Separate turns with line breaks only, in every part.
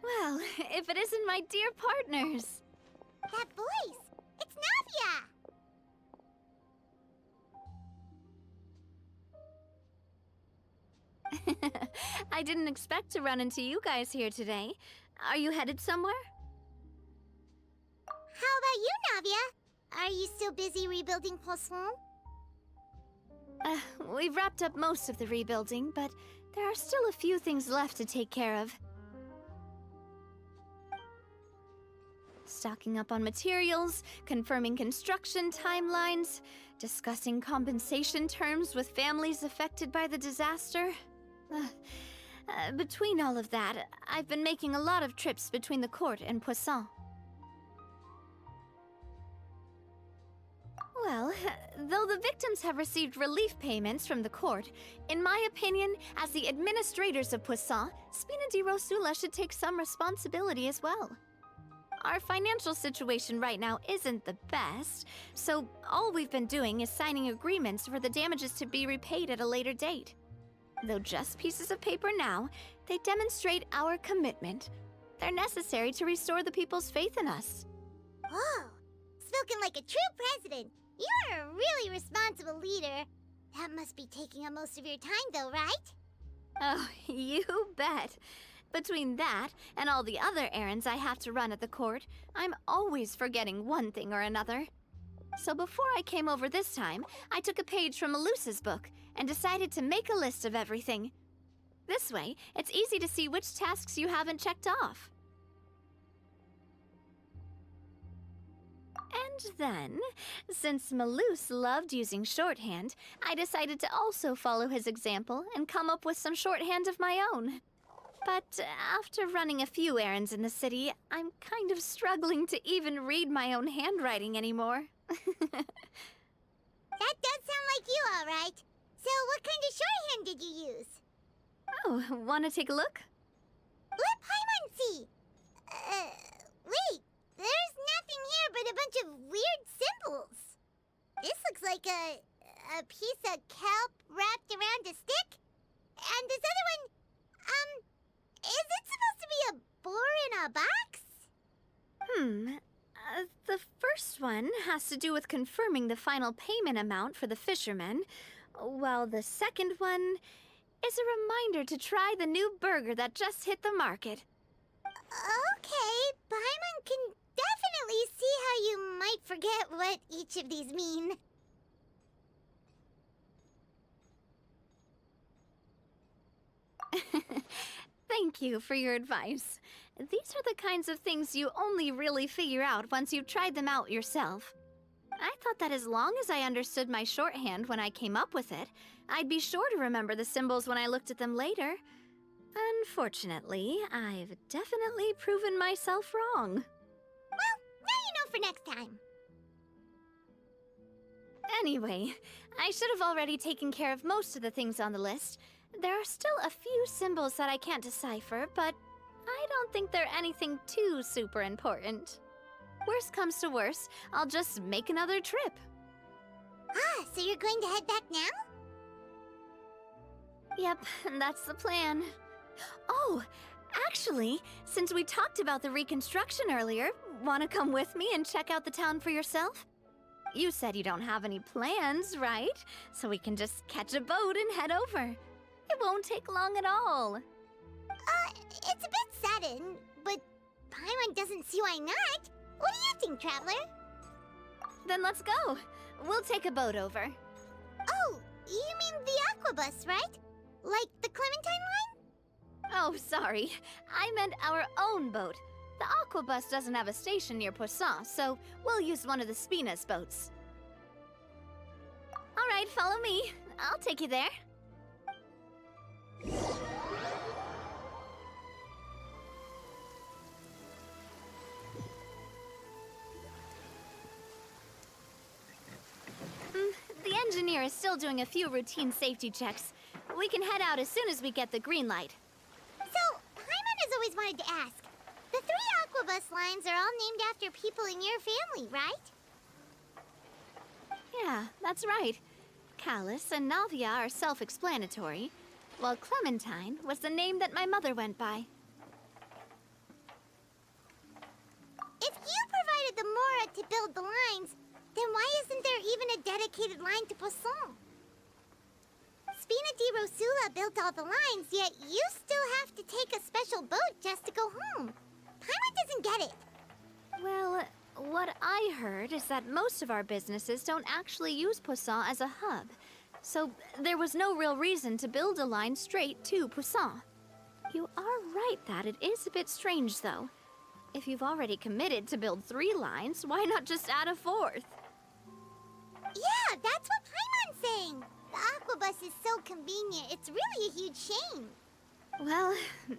Well, if it isn't my dear partners.
That voice! It's Navia!
I didn't expect to run into you guys here today. Are you headed somewhere?
How about you, Navia? Are you still busy rebuilding Poisson?
We've wrapped up most of the rebuilding, but there are still a few things left to take care of. Stocking up on materials, confirming construction timelines, discussing compensation terms with families affected by the disaster. Between all of that, I've been making a lot of trips between the court and Poisson. Well, though the victims have received relief payments from the court, in my opinion, as the administrators of Poisson, Spina de Rosula should take some responsibility as well. Our financial situation right now isn't the best, so all we've been doing is signing agreements for the damages to be repaid at a later date. Though just pieces of paper now, they demonstrate our commitment. They're necessary to restore the people's faith in us.
Whoa! Spoken like a true president! You're a really responsible leader. That must be taking up most of your time, though, right?
Oh, you bet. Between that and all the other errands I have to run at the court, I'm always forgetting one thing or another. So before I came over this time, I took a page from Melusa's book and decided to make a list of everything. This way, it's easy to see which tasks you haven't checked off. And then, since Melus loved using shorthand, I decided to also follow his example and come up with some shorthand of my own. But after running a few errands in the city, I'm kind of struggling to even read my own handwriting anymore.
That does sound like you, all right. So what kind of shorthand did you use?
Oh, want to take a look?
Let Paimon see. Wait. There's nothing here but a bunch of weird symbols. This looks like a piece of kelp wrapped around a stick. And this other one, is it supposed to be a boar in a box?
The first one has to do with confirming the final payment amount for the fishermen, while the second one is a reminder to try the new burger that just hit the market.
Okay, Paimon can definitely see how you might forget what each of these mean.
Thank you for your advice. These are the kinds of things you only really figure out once you've tried them out yourself. I thought that as long as I understood my shorthand when I came up with it, I'd be sure to remember the symbols when I looked at them later. Unfortunately, I've definitely proven myself wrong.
Well, now you know for next time.
Anyway, I should have already taken care of most of the things on the list. There are still a few symbols that I can't decipher, but I don't think they're anything too super important. Worst comes to worst, I'll just make another trip.
Ah, so you're going to head back now?
Yep, that's the plan. Oh, actually, since we talked about the reconstruction earlier, want to come with me and check out the town for yourself? You said you don't have any plans, right? So we can just catch a boat and head over. It won't take long at all.
It's a bit sudden, but Paimon doesn't see why not. What do you think, Traveler?
Then let's go. We'll take a boat over.
Oh, you mean the aquabus, right? Like the Clementine line?
Oh, sorry. I meant our own boat. The aquabus doesn't have a station near Poisson, so we'll use one of the Spina's boats. All right, follow me. I'll take you there. engineer is still doing a few routine safety checks. We can head out as soon as we get the green light.
So, Paimon has always wanted to ask. The 3 Aquabus lines are all named after people in your family, right?
Yeah, that's right. Callus and Navia are self-explanatory, while Clementine was the name that my mother went by.
If you provided the Mora to build the lines, then why isn't there even a dedicated line to Poisson? Spina de Rosula built all the lines, yet you still have to take a special boat just to go home. Paimon doesn't get it.
Well, what I heard is that most of our businesses don't actually use Poisson as a hub, so there was no real reason to build a line straight to Poisson. You are right that it is a bit strange, though. If you've already committed to build 3 lines, why not just add a 4th?
Yeah, that's what Paimon's saying. The Aquabus is so convenient, it's really a huge shame.
Well,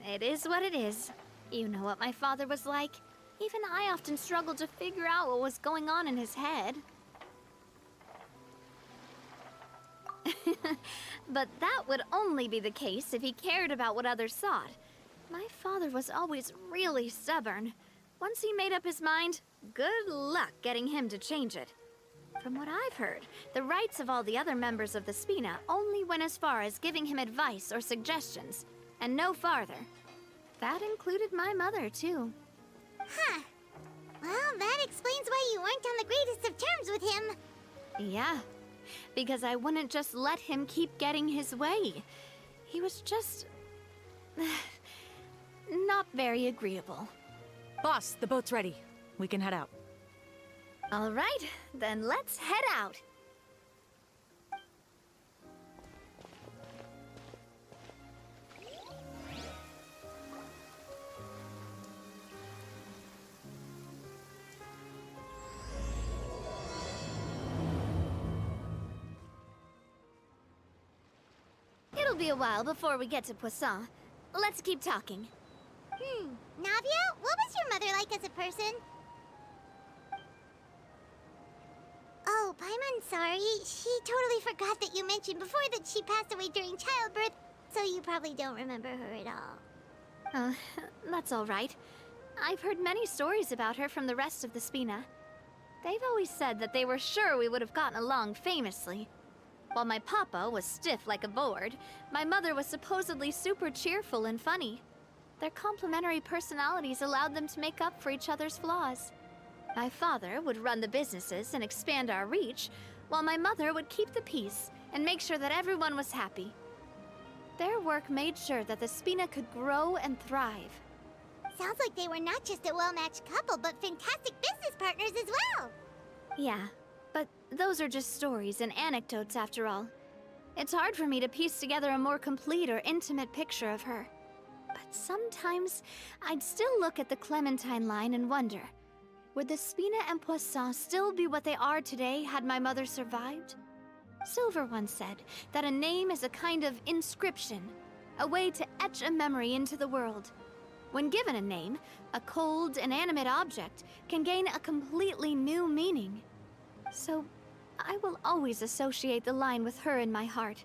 it is what it is. You know what my father was like. Even I often struggled to figure out what was going on in his head. But that would only be the case if he cared about what others thought. My father was always really stubborn. Once he made up his mind, good luck getting him to change it. From what I've heard, the rights of all the other members of the Spina only went as far as giving him advice or suggestions, and no farther. That included my mother, too.
Huh. Well, that explains why you weren't on the greatest of terms with him.
Yeah, because I wouldn't just let him keep getting his way. He was just... not very agreeable.
Boss, the boat's ready. We can head out.
All right, then let's head out. It'll be a while before we get to Poisson. Let's keep talking.
Navia, what was your mother like as a person? Oh, Paimon's sorry. She totally forgot that you mentioned before that she passed away during childbirth, so you probably don't remember her at all.
That's all right. I've heard many stories about her from the rest of the Spina. They've always said that they were sure we would have gotten along famously. While my papa was stiff like a board, my mother was supposedly super cheerful and funny. Their complementary personalities allowed them to make up for each other's flaws. My father would run the businesses and expand our reach, while my mother would keep the peace and make sure that everyone was happy. Their work made sure that the Spina could grow and thrive.
Sounds like they were not just a well-matched couple, but fantastic business partners as well.
Yeah, but those are just stories and anecdotes after all. It's hard for me to piece together a more complete or intimate picture of her. But sometimes, I'd still look at the Clementine line and wonder, would the Spina and Poisson still be what they are today had my mother survived? Silver once said that a name is a kind of inscription, a way to etch a memory into the world. When given a name, a cold, inanimate object can gain a completely new meaning. So, I will always associate the line with her in my heart.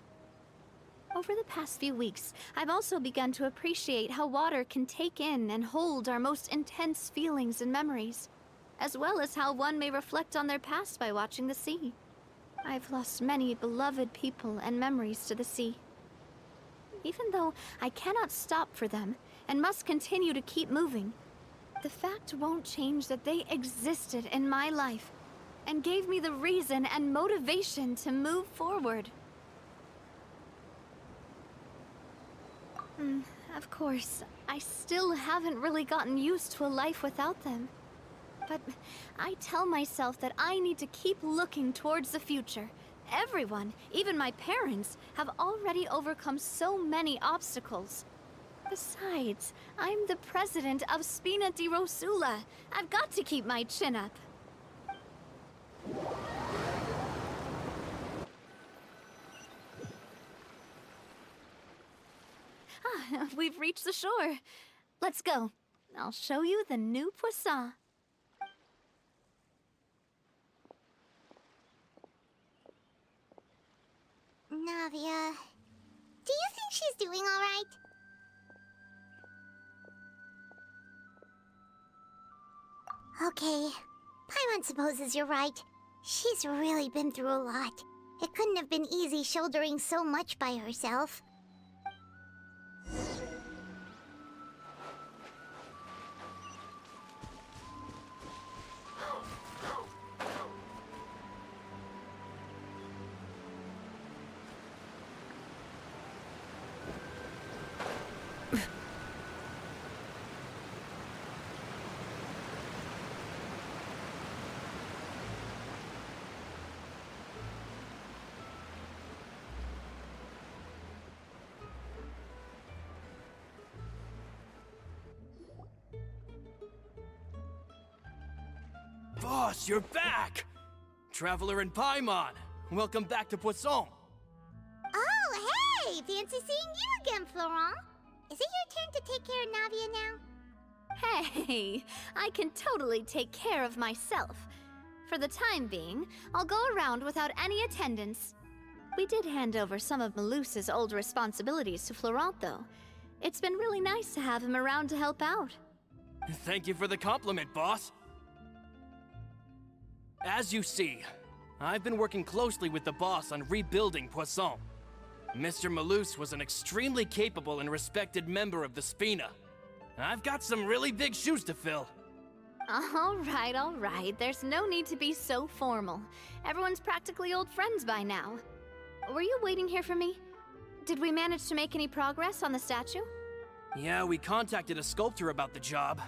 Over the past few weeks, I've also begun to appreciate how water can take in and hold our most intense feelings and memories, as well as how one may reflect on their past by watching the sea. I've lost many beloved people and memories to the sea. Even though I cannot stop for them and must continue to keep moving, the fact won't change that they existed in my life and gave me the reason and motivation to move forward. Of course, I still haven't really gotten used to a life without them. But I tell myself that I need to keep looking towards the future. Everyone, even my parents, have already overcome so many obstacles. Besides, I'm the president of Spina de Rosula. I've got to keep my chin up. We've reached the shore. Let's go. I'll show you the new Poisson.
she's doing all right. Okay. Paimon supposes you're right. She's really been through a lot. It couldn't have been easy shouldering so much by herself.
Boss, you're back! Traveler and Paimon, welcome back to Poisson.
Oh, hey! Fancy seeing you again, Florent. Is it your turn to take care of Navia now?
Hey, I can totally take care of myself. For the time being, I'll go around without any attendance. We did hand over some of Malus's old responsibilities to Florent, though. It's been really nice to have him around to help out.
Thank you for the compliment, boss. As you see, I've been working closely with the boss on rebuilding Poisson. Mr. Malus was an extremely capable and respected member of the Spina. I've got some really big shoes to fill.
All right. There's no need to be so formal. Everyone's practically old friends by now. Were you waiting here for me? Did we manage to make any progress on the statue?
Yeah, we contacted a sculptor about the job,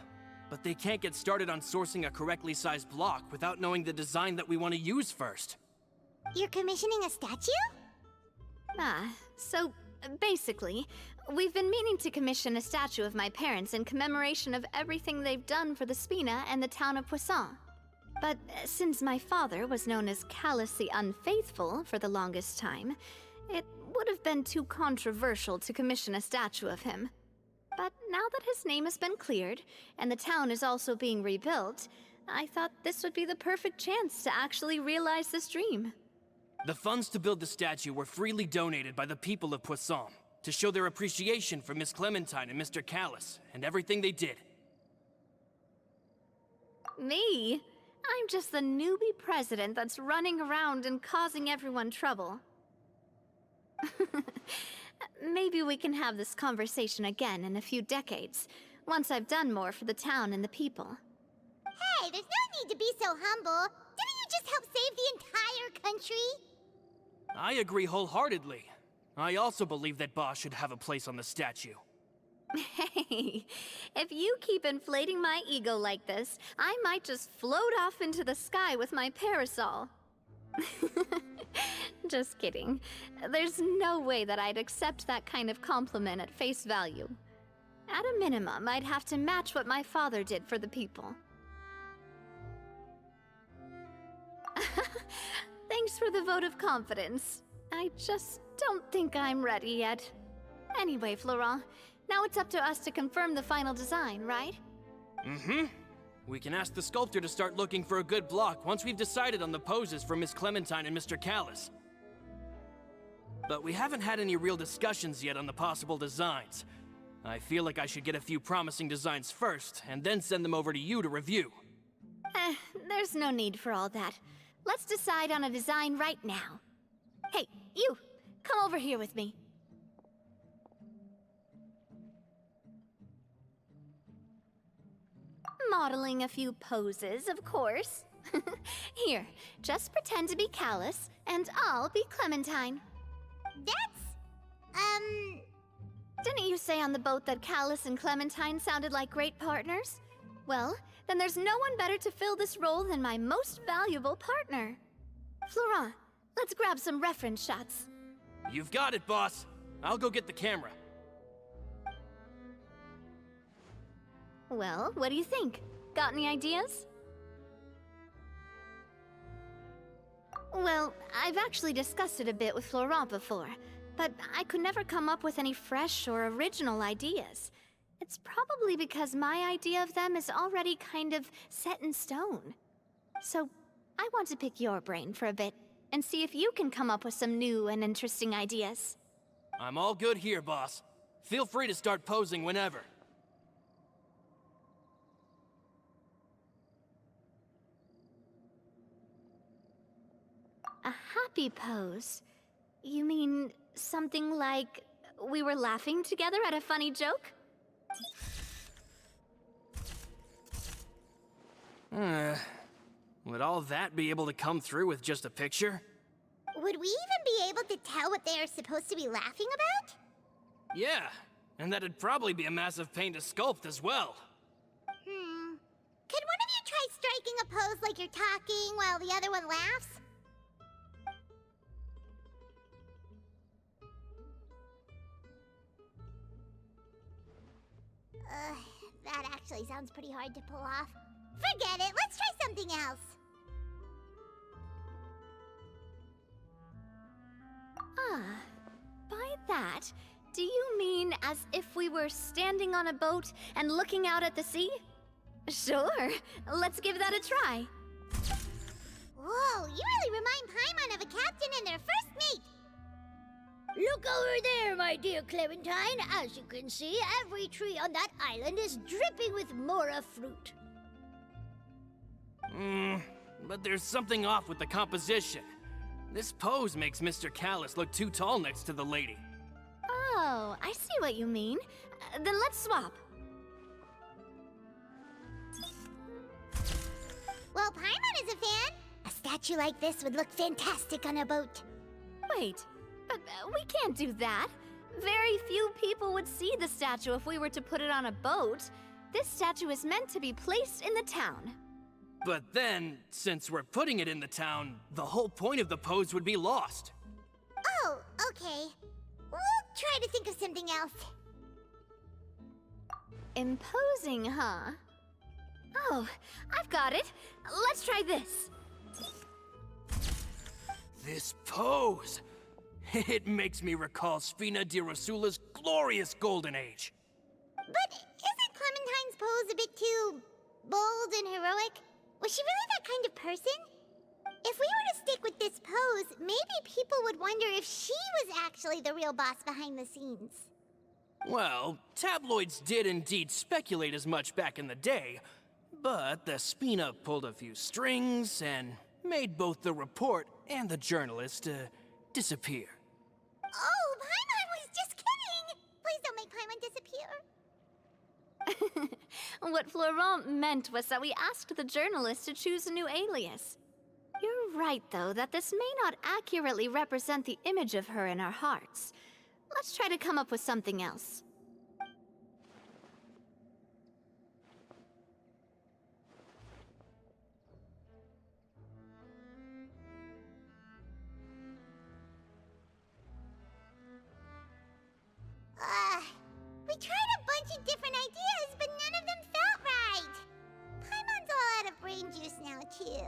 but they can't get started on sourcing a correctly sized block without knowing the design that we want to use first.
You're commissioning a statue?
So basically, we've been meaning to commission a statue of my parents in commemoration of everything they've done for the Spina and the town of Poisson. But since my father was known as Callous the Unfaithful for the longest time, it would have been too controversial to commission a statue of him. But now that his name has been cleared, and the town is also being rebuilt, I thought this would be the perfect chance to actually realize this dream.
The funds to build the statue were freely donated by the people of Poisson to show their appreciation for Miss Clementine and Mr. Callous and everything they did.
Me? I'm just the newbie president that's running around and causing everyone trouble. Maybe we can have this conversation again in a few decades, once I've done more for the town and the people.
Hey, there's no need to be so humble. Didn't you just help save the entire country?
I agree wholeheartedly. I also believe that Boss should have a place on the statue.
Hey, if you keep inflating my ego like this, I might just float off into the sky with my parasol. Just kidding. There's no way that I'd accept that kind of compliment at face value. At a minimum, I'd have to match what my father did for the people. Thanks for the vote of confidence. I just don't think I'm ready yet. Anyway, Florent, now it's up to us to confirm the final design, right?
Mm-hmm. We can ask the sculptor to start looking for a good block once we've decided on the poses for Miss Clementine and Mr. Callous. But we haven't had any real discussions yet on the possible designs. I feel like I should get a few promising designs first, and then send them over to you to review.
There's no need for all that. Let's decide on a design right now. Hey, you! Come over here with me. Modeling a few poses, of course. Here, just pretend to be Callous, and I'll be Clementine. Didn't you say on the boat that Callous and Clementine sounded like great partners? Well, then there's no one better to fill this role than my most valuable partner. Florent, let's grab some reference shots.
You've got it, boss. I'll go get the camera.
Well, what do you think? Got any ideas? Well, I've actually discussed it a bit with Florent before, but I could never come up with any fresh or original ideas. It's probably because my idea of them is already kind of set in stone. So, I want to pick your brain for a bit, and see if you can come up with some new and interesting ideas.
I'm all good here, boss. Feel free to start posing whenever.
A happy pose? You mean something like we were laughing together at a funny joke?
Would all that be able to come through with just a picture?
Would we even be able to tell what they are supposed to be laughing about?
Yeah, and that'd probably be a massive pain to sculpt as well.
Could one of you try striking a pose like you're talking while the other one laughs? That actually sounds pretty hard to pull off. Forget it, let's try something else.
Ah, by that, do you mean as if we were standing on a boat and looking out at the sea? Sure, let's give that a try.
Whoa, you really remind Paimon of a captain and their first mate.
Look over there, my dear Clementine. As you can see, every tree on that island is dripping with mora fruit.
But there's something off with the composition. This pose makes Mr. Callus look too tall next to the lady.
Oh, I see what you mean. Then let's swap.
Well, Paimon is a fan. A statue like this would look fantastic on a boat.
Wait, but we can't do that. Very few people would see the statue if we were to put it on a boat. This statue is meant to be placed in the town.
But then, since we're putting it in the town, the whole point of the pose would be lost.
Oh, okay. We'll try to think of something else.
Imposing, huh? Oh, I've got it. Let's try this.
This pose! It makes me recall Spina de Rosula's glorious golden age.
But isn't Clementine's pose a bit too bold and heroic? Was she really that kind of person? If we were to stick with this pose, maybe people would wonder if she was actually the real boss behind the scenes.
Well, tabloids did indeed speculate as much back in the day, but the Spina pulled a few strings and made both the report and the journalist disappear.
Oh, Paimon was just kidding! Please don't make Paimon disappear.
What Florent meant was that we asked the journalist to choose a new alias. You're right, though, that this may not accurately represent the image of her in our hearts. Let's try to come up with something else.
We tried a bunch of different ideas, but none of them felt right. Paimon's all out of brain juice now, too.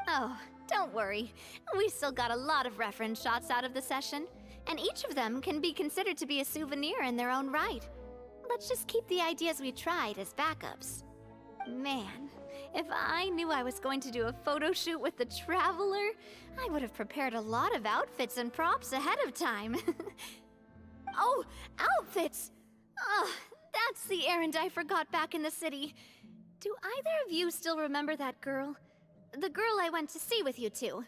Oh, don't worry. We still got a lot of reference shots out of the session, and each of them can be considered to be a souvenir in their own right. Let's just keep the ideas we tried as backups. Man, if I knew I was going to do a photo shoot with the Traveler, I would have prepared a lot of outfits and props ahead of time. Oh, outfits! Oh, that's the errand I forgot back in the city. Do either of you still remember that girl? The girl I went to see with you two.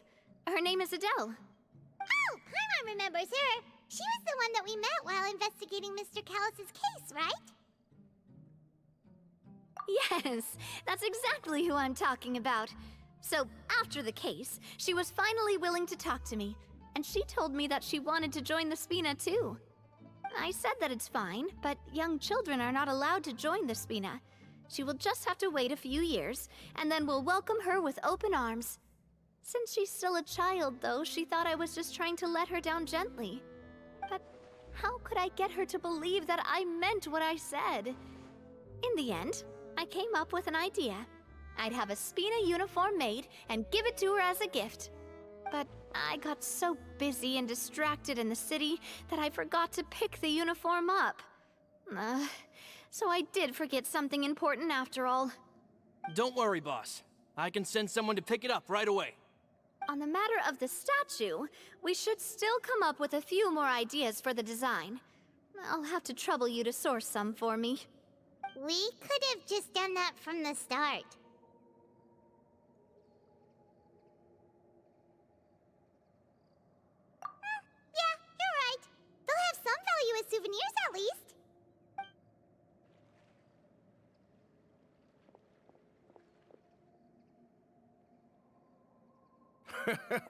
Her name is Adele.
Oh, Paimon remembers her. She was the one that we met while investigating Mr. Callus's case, right?
Yes, that's exactly who I'm talking about. So, after the case, she was finally willing to talk to me, and she told me that she wanted to join the Spina too. I said that it's fine, but young children are not allowed to join the Spina. She will just have to wait a few years, and then we'll welcome her with open arms. Since she's still a child, though, she thought I was just trying to let her down gently. But how could I get her to believe that I meant what I said? In the end, I came up with an idea. I'd have a Spina uniform made and give it to her as a gift. But I got so busy and distracted in the city that I forgot to pick the uniform up. So I did forget something important after all.
Don't worry, boss. I can send someone to pick it up right away.
On the matter of the statue, we should still come up with a few more ideas for the design. I'll have to trouble you to source some for me.
We could have just done that from the start. Yeah, you're right. They'll have some value as souvenirs at least.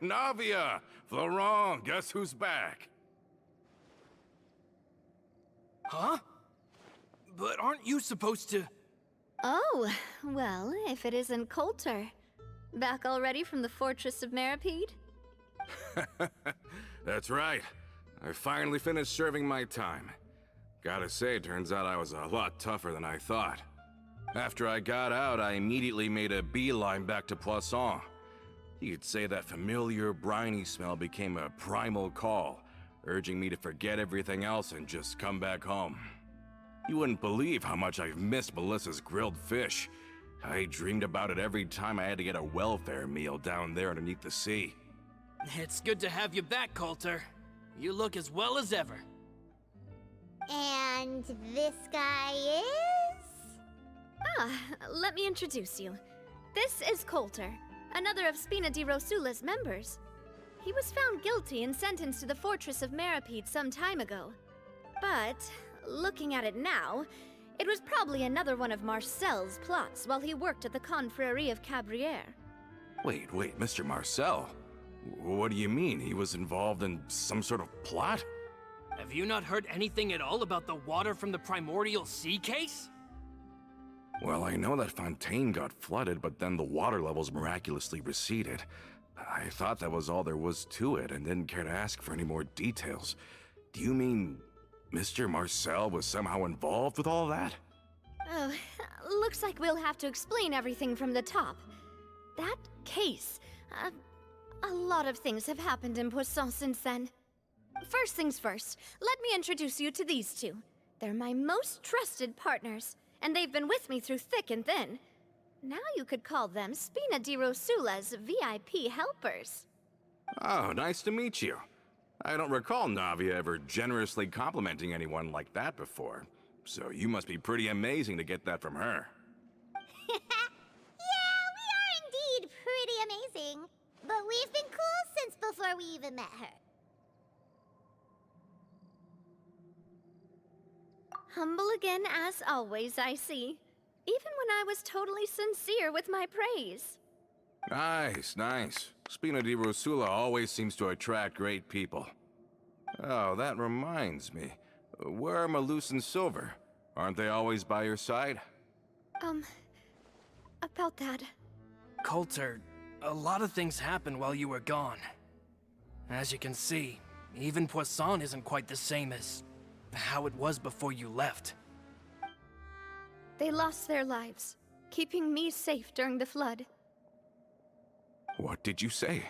Navia! Florent, guess who's back?
Huh? But aren't you supposed to...
Oh, well, if it isn't Coulter. Back already from the Fortress of Meripede?
That's right. I finally finished serving my time. Gotta say, turns out I was a lot tougher than I thought. After I got out, I immediately made a beeline back to Poisson. You could say that familiar, briny smell became a primal call, urging me to forget everything else and just come back home. You wouldn't believe how much I've missed Melissa's grilled fish. I dreamed about it every time I had to get a welfare meal down there underneath the sea.
It's good to have you back, Coulter. You look as well as ever.
And this guy is?
Ah, let me introduce you. This is Coulter, another of Spina de Rosula's members. He was found guilty and sentenced to the Fortress of Meripede some time ago. But, looking at it now, it was probably another one of Marcel's plots while he worked at the Confrérie of Cabrières.
Wait, Mr. Marcel? What do you mean? He was involved in some sort of plot?
Have you not heard anything at all about the water from the primordial sea case?
Well, I know that Fontaine got flooded, but then the water levels miraculously receded. I thought that was all there was to it and didn't care to ask for any more details. Do you mean Mr. Marcel was somehow involved with all that?
Oh, looks like we'll have to explain everything from the top. That case, a lot of things have happened in Poisson since then. First things first, let me introduce you to these two. They're my most trusted partners, and they've been with me through thick and thin. Now you could call them Spina de Rosula's VIP helpers.
Oh, nice to meet you. I don't recall Navia ever generously complimenting anyone like that before, so you must be pretty amazing to get that from her.
Yeah, we are indeed pretty amazing. But we've been cool since before we even met her.
Humble again as always, I see. Even when I was totally sincere with my praise.
Nice. Spina de Rosula always seems to attract great people. Oh, that reminds me. Where are Malus and Silver? Aren't they always by your side?
About that.
Coulter, a lot of things happened while you were gone. As you can see, even Poisson isn't quite the same as how it was before you left.
They lost their lives, keeping me safe during the flood.
What did you say?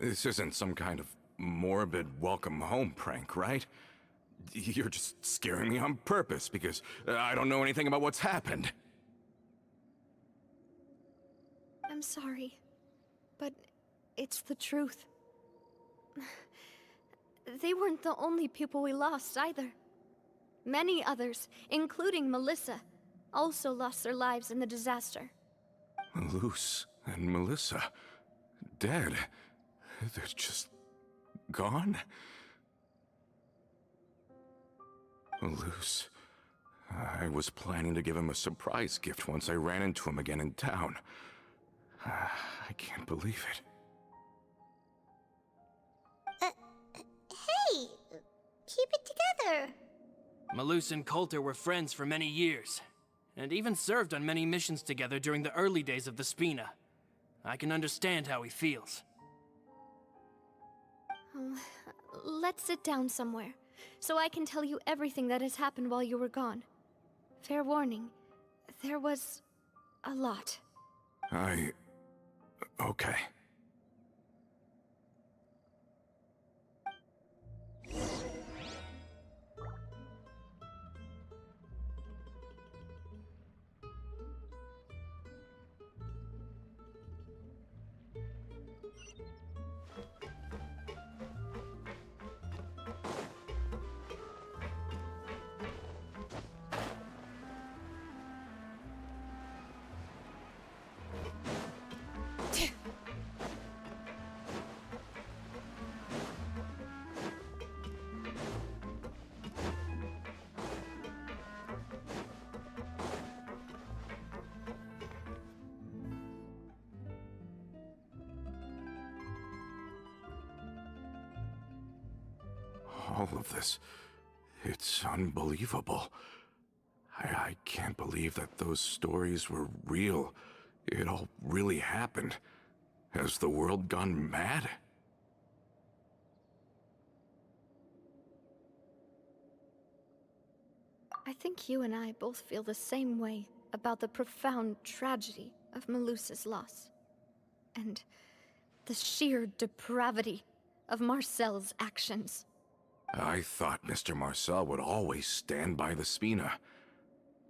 This isn't some kind of morbid welcome home prank, right? You're just scaring me on purpose because I don't know anything about what's happened.
I'm sorry, but it's the truth. They weren't the only people we lost either. Many others, including Melissa, also lost their lives in the disaster.
Malus and Melissa, dead. They're just gone? Malus, I was planning to give him a surprise gift once I ran into him again in town. I can't believe it.
Hey, keep it together.
Malus and Coulter were friends for many years, and even served on many missions together during the early days of the Spina. I can understand how he feels.
Let's sit down somewhere, so I can tell you everything that has happened while you were gone. Fair warning, there was a lot.
Okay. All of this, it's unbelievable. I can't believe that those stories were real. It all really happened. Has the world gone mad?
I think you and I both feel the same way about the profound tragedy of Melusa's loss. And the sheer depravity of Marcel's actions.
I thought Mr. Marcel would always stand by the Spina.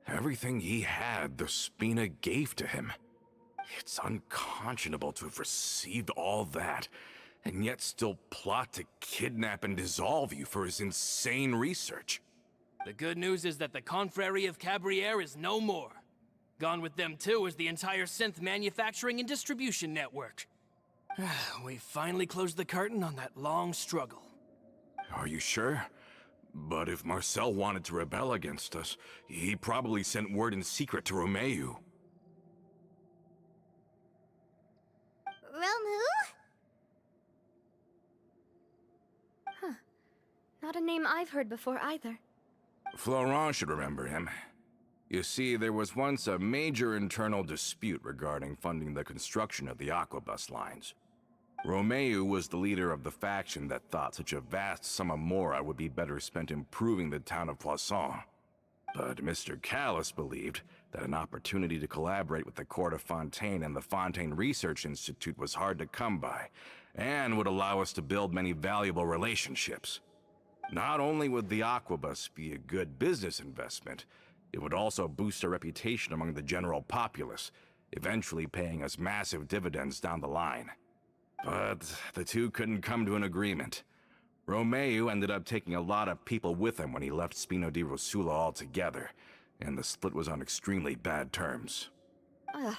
Everything he had, the Spina gave to him. It's unconscionable to have received all that, and yet still plot to kidnap and dissolve you for his insane research.
The good news is that the Confrérie of Cabriere is no more. Gone with them too is the entire synth manufacturing and distribution network. We finally closed the curtain on that long struggle.
Are you sure? But if Marcel wanted to rebel against us, he probably sent word in secret to Romeu.
Romu?
Huh. Not a name I've heard before either.
Florent should remember him. You see, there was once a major internal dispute regarding funding the construction of the Aquabus lines. Romeu was the leader of the faction that thought such a vast sum of mora would be better spent improving the town of Poisson. But Mr. Callis believed that an opportunity to collaborate with the court of Fontaine and the Fontaine Research Institute was hard to come by, and would allow us to build many valuable relationships. Not only would the Aquabus be a good business investment, it would also boost our reputation among the general populace, eventually paying us massive dividends down the line. But the two couldn't come to an agreement. Romeu ended up taking a lot of people with him when he left Spina de Rosula altogether, and the split was on extremely bad terms.
Ugh.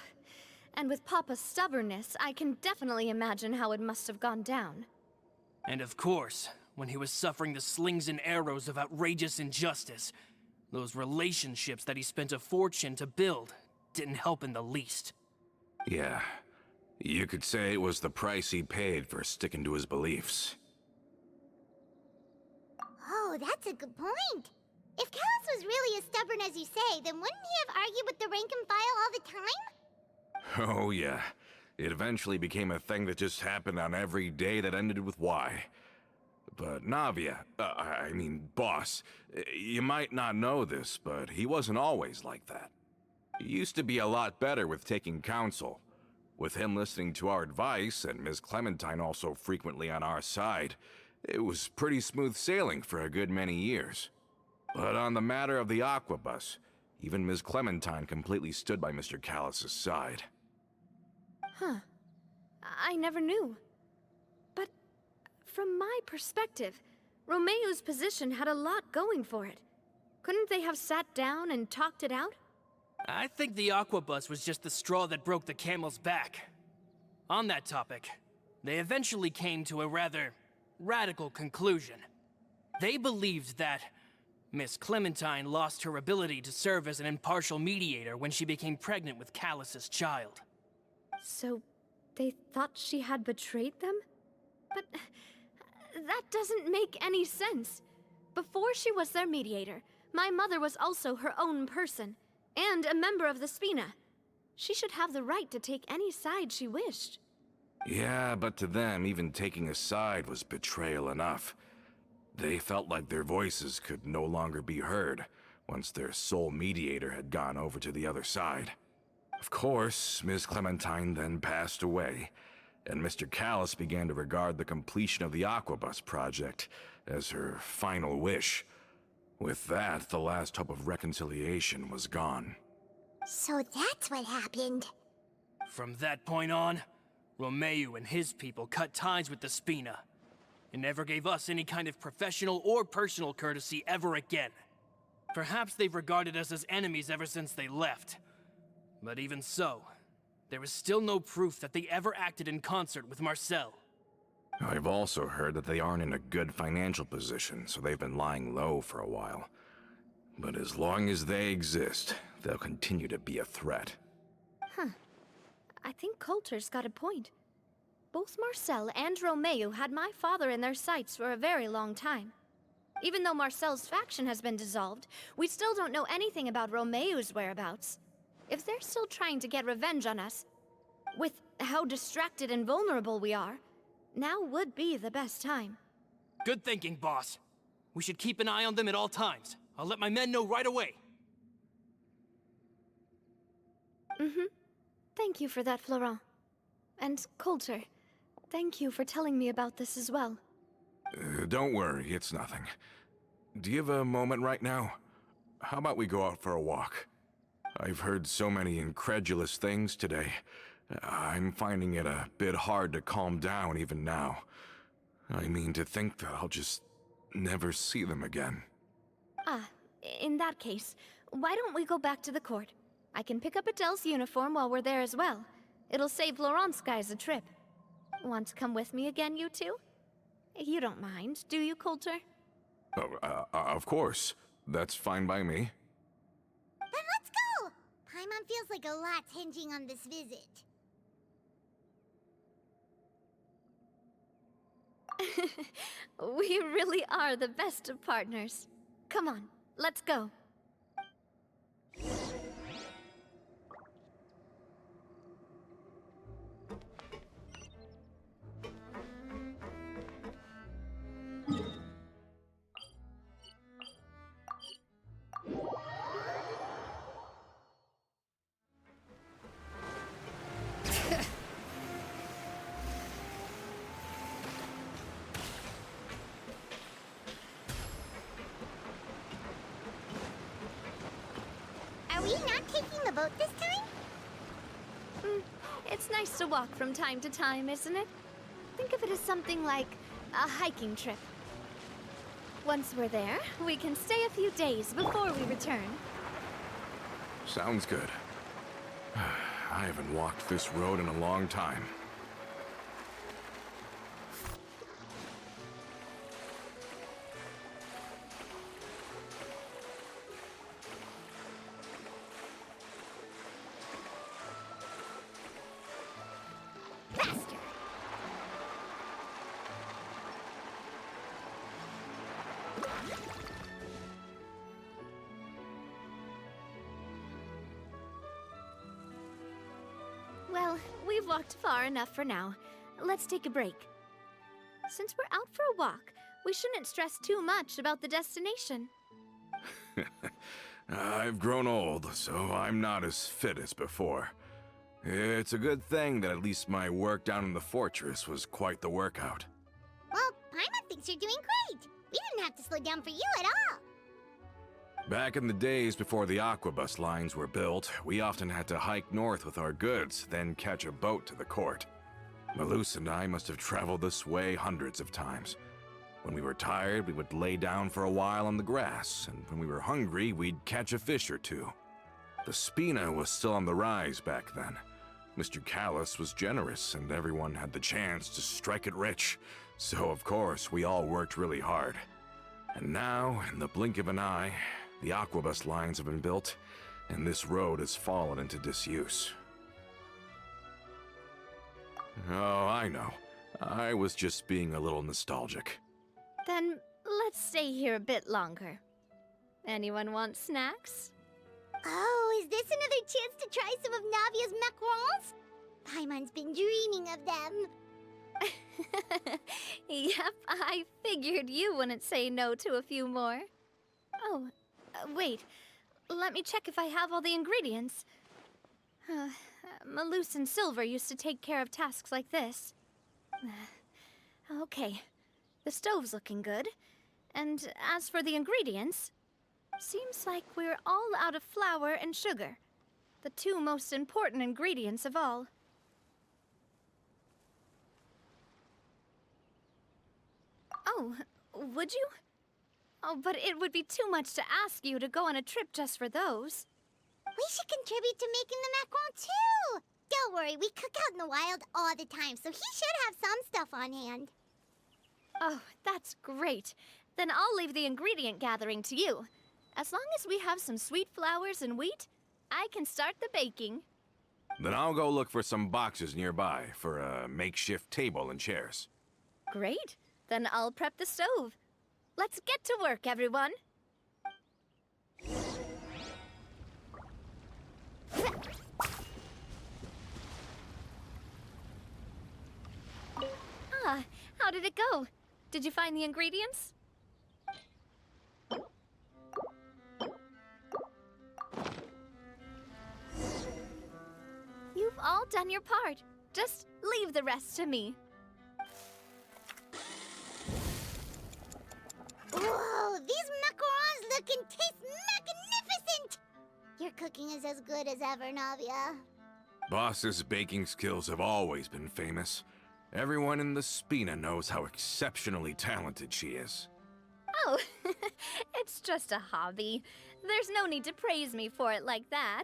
And with Papa's stubbornness, I can definitely imagine how it must have gone down.
And of course, when he was suffering the slings and arrows of outrageous injustice, those relationships that he spent a fortune to build didn't help in the least.
Yeah, you could say it was the price he paid for sticking to his beliefs.
Oh, that's a good point. If Callis was really as stubborn as you say, then wouldn't he have argued with the rank and file all the time?
Oh yeah, it eventually became a thing that just happened on every day that ended with Y. But Navia, boss, you might not know this, but he wasn't always like that. He used to be a lot better with taking counsel. With him listening to our advice, and Ms. Clementine also frequently on our side, it was pretty smooth sailing for a good many years. But on the matter of the Aquabus, even Ms. Clementine completely stood by Mr. Callis' side.
Huh. I never knew. But from my perspective, Romeu's position had a lot going for it. Couldn't they have sat down and talked it out?
I think the Aquabus was just the straw that broke the camel's back. On that topic, they eventually came to a rather radical conclusion. They believed that Miss Clementine lost her ability to serve as an impartial mediator when she became pregnant with Callis's child.
So, they thought she had betrayed them? But that doesn't make any sense. Before she was their mediator, my mother was also her own person, and a member of the Spina. She should have the right to take any side she wished.
Yeah, but to them, even taking a side was betrayal enough. They felt like their voices could no longer be heard once their sole mediator had gone over to the other side. Of course, Ms. Clementine then passed away, and Mr. Callis began to regard the completion of the Aquabus project as her final wish. With that, the last hope of reconciliation was gone.
So that's what happened.
From that point on, Romeu and his people cut ties with the Spina, and never gave us any kind of professional or personal courtesy ever again. Perhaps they've regarded us as enemies ever since they left. But even so, there is still no proof that they ever acted in concert with Marcel.
I've also heard that they aren't in a good financial position, so they've been lying low for a while. But as long as they exist, they'll continue to be a threat.
Huh. I think Coulter's got a point. Both Marcel and Romeu had my father in their sights for a very long time. Even though Marcel's faction has been dissolved, we still don't know anything about Romeu's whereabouts. If they're still trying to get revenge on us, with how distracted and vulnerable we are, now would be the best time.
Good thinking, boss. We should keep an eye on them at all times. I'll let my men know right away.
Thank you for that, Florent. And Coulter, thank you for telling me about this as well.
Don't worry, it's nothing. Do you have a moment right now? How about we go out for a walk? I've heard so many incredulous things today. I'm finding it a bit hard to calm down even now. I mean, to think that I'll just never see them again.
Ah, in that case, why don't we go back to the court? I can pick up Adele's uniform while we're there as well. It'll save Laurent's guys a trip. Want to come with me again, you two? You don't mind, do you, Coulter?
Oh, of course. That's fine by me.
Then let's go! Paimon feels like a lot's hinging on this visit.
We really are the best of partners. Come on, let's go.
Are we not taking the boat this time?
It's nice to walk from time to time, isn't it? Think of it as something like a hiking trip. Once we're there, we can stay a few days before we return.
Sounds good. I haven't walked this road in a long time.
Faster!
Well, we've walked far enough for now. Let's take a break. Since we're out for a walk, we shouldn't stress too much about the destination.
I've grown old, so I'm not as fit as before. It's a good thing that at least my work down in the fortress was quite the workout.
Well, Paimon thinks you're doing great. We didn't have to slow down for you at all.
Back in the days before the aquabus lines were built, we often had to hike north with our goods, then catch a boat to the court. Malus and I must have traveled this way hundreds of times. When we were tired, we would lay down for a while on the grass, and when we were hungry, we'd catch a fish or two. The Spina was still on the rise back then. Mr. Callis was generous, and everyone had the chance to strike it rich. So, of course, we all worked really hard. And now, in the blink of an eye, the aquabus lines have been built, and this road has fallen into disuse. Oh, I know. I was just being a little nostalgic.
Then let's stay here a bit longer. Anyone want snacks?
Oh, is this another chance to try some of Navia's macarons? Paimon's been dreaming of them.
Yep, I figured you wouldn't say no to a few more. Oh, wait. Let me check if I have all the ingredients. Malus and Silver used to take care of tasks like this. Okay, the stove's looking good. And as for the ingredients, seems like we're all out of flour and sugar, the two most important ingredients of all. Oh, would you? Oh, but it would be too much to ask you to go on a trip just for those.
We should contribute to making the macaron too. Don't worry, we cook out in the wild all the time, so he should have some stuff on hand.
Oh, that's great. Then I'll leave the ingredient gathering to you. As long as we have some sweet flours and wheat, I can start the baking.
Then I'll go look for some boxes nearby for a makeshift table and chairs.
Great. Then I'll prep the stove. Let's get to work, everyone. Ah, how did it go? Did you find the ingredients? You've all done your part. Just leave the rest to me.
Whoa, these macarons look and taste magnificent! Your cooking is as good as ever, Navia.
Boss's baking skills have always been famous. Everyone in the Spina knows how exceptionally talented she is.
Oh, it's just a hobby. There's no need to praise me for it like that.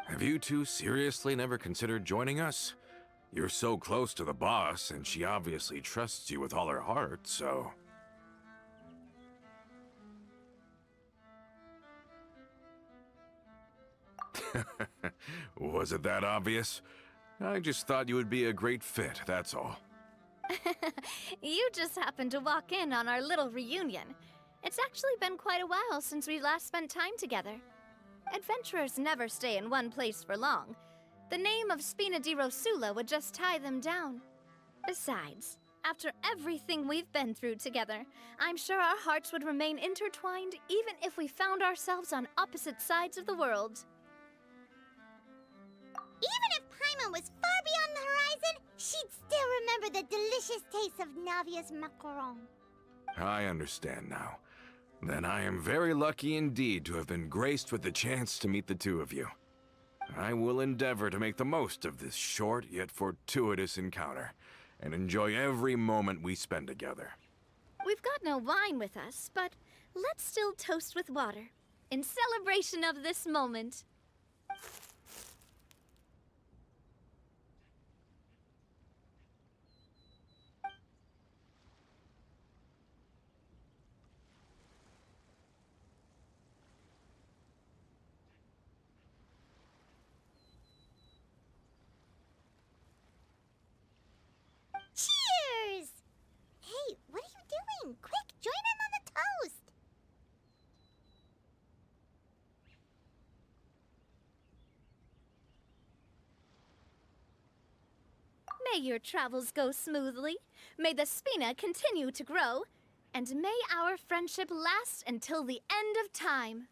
Have you two seriously never considered joining us? You're so close to the boss, and she obviously trusts you with all her heart, so... Was it that obvious? I just thought you would be a great fit, that's all.
You just happened to walk in on our little reunion. It's actually been quite a while since we last spent time together. Adventurers never stay in one place for long. The name of Spina de Rosula would just tie them down. Besides, after everything we've been through together, I'm sure our hearts would remain intertwined even if we found ourselves on opposite sides of the world.
Even if Paimon was far beyond the horizon, she'd still remember the delicious taste of Navia's macaron.
I understand now. Then I am very lucky indeed to have been graced with the chance to meet the two of you. I will endeavor to make the most of this short yet fortuitous encounter, and enjoy every moment we spend together.
We've got no wine with us, but let's still toast with water, in celebration of this moment.
Cheers! Hey, what are you doing? Quick, join in on the toast!
May your travels go smoothly, may the Spina continue to grow, and may our friendship last until the end of time.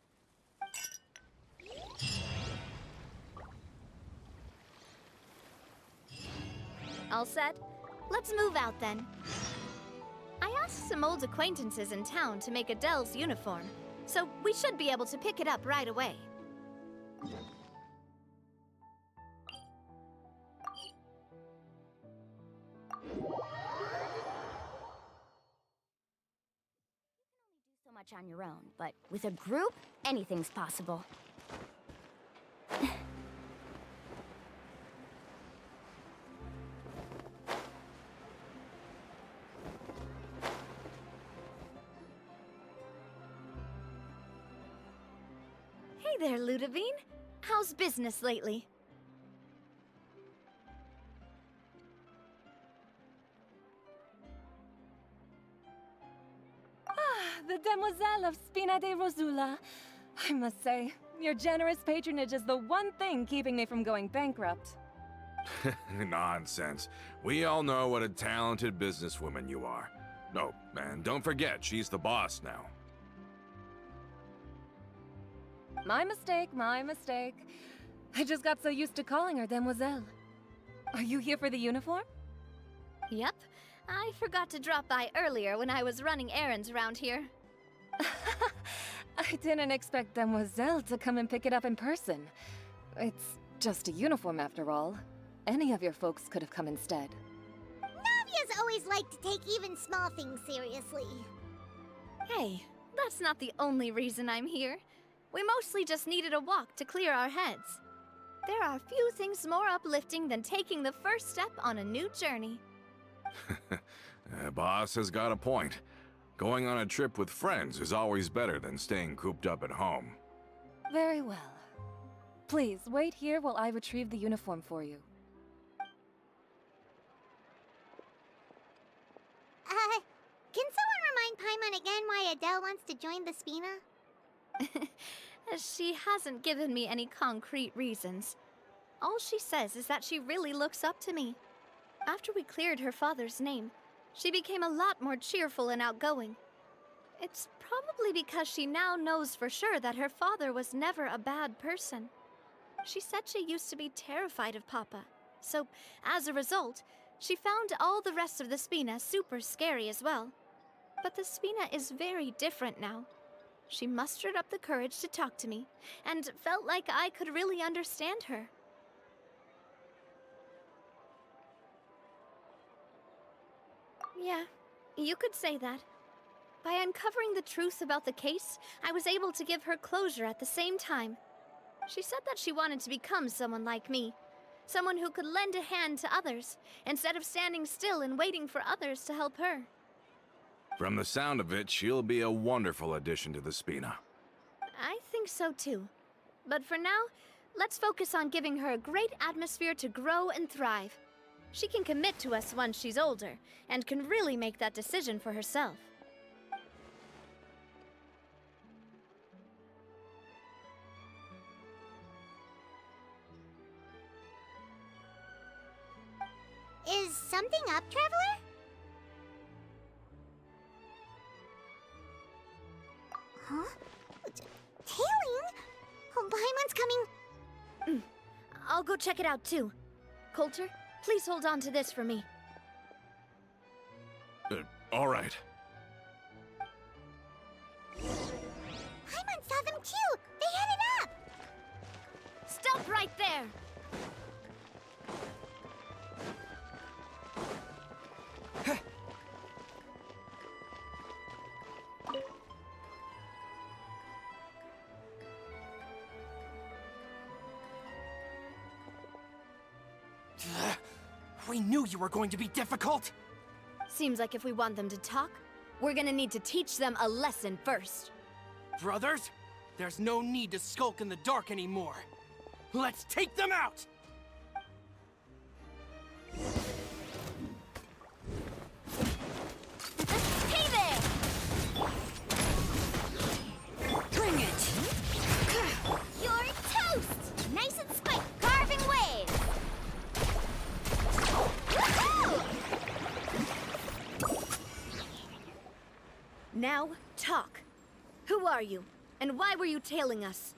All set? Let's move out then. I asked some old acquaintances in town to make Adele's uniform, so we should be able to pick it up right away.
So much on your own, but with a group, anything's possible.
Hey there, Ludovine. How's business lately?
The demoiselle of Spina de Rosula. I must say, your generous patronage is the one thing keeping me from going bankrupt.
Nonsense. We all know what a talented businesswoman you are. Oh, and don't forget, she's the boss now.
My mistake, my mistake. I just got so used to calling her demoiselle. Are you here for the uniform?
Yep. I forgot to drop by earlier when I was running errands around here.
I didn't expect demoiselle to come and pick it up in person. It's just a uniform after all. Any of your folks could have come instead.
Navia's always liked to take even small things seriously.
Hey, that's not the only reason I'm here. We mostly just needed a walk to clear our heads. There are few things more uplifting than taking the first step on a new journey.
Boss has got a point. Going on a trip with friends is always better than staying cooped up at home.
Very well. Please, wait here while I retrieve the uniform for you.
Can someone remind Paimon again why why Adele wants to join the Spina?
She hasn't given me any concrete reasons. All she says is that she really looks up to me. After we cleared her father's name, she became a lot more cheerful and outgoing. It's probably because she now knows for sure that her father was never a bad person. She said she used to be terrified of Papa, so as a result, she found all the rest of the Spina super scary as well. But the Spina is very different now. She mustered up the courage to talk to me, and felt like I could really understand her. Yeah, you could say that. By uncovering the truth about the case, I was able to give her closure at the same time. She said that she wanted to become someone like me. Someone who could lend a hand to others, instead of standing still and waiting for others to help her.
From the sound of it, she'll be a wonderful addition to the Spina.
I think so too. But for now, let's focus on giving her a great atmosphere to grow and thrive. She can commit to us once she's older, and can really make that decision for herself.
Is something up, Traveler? Huh? Tailing? Oh, Paimon's coming.
I'll go check it out too. Coulter, please hold on to this for me.
All right.
Paimon saw them too! They headed up!
Stop right there!
We knew you were going to be difficult!
Seems like if we want them to talk, we're gonna need to teach them a lesson first.
Brothers, there's no need to skulk in the dark anymore. Let's take them out!
Hey there!
Bring it!
You're toast! Nice and spiked, carving waves! Woohoo!
Now, talk. Who are you? And why were you tailing us?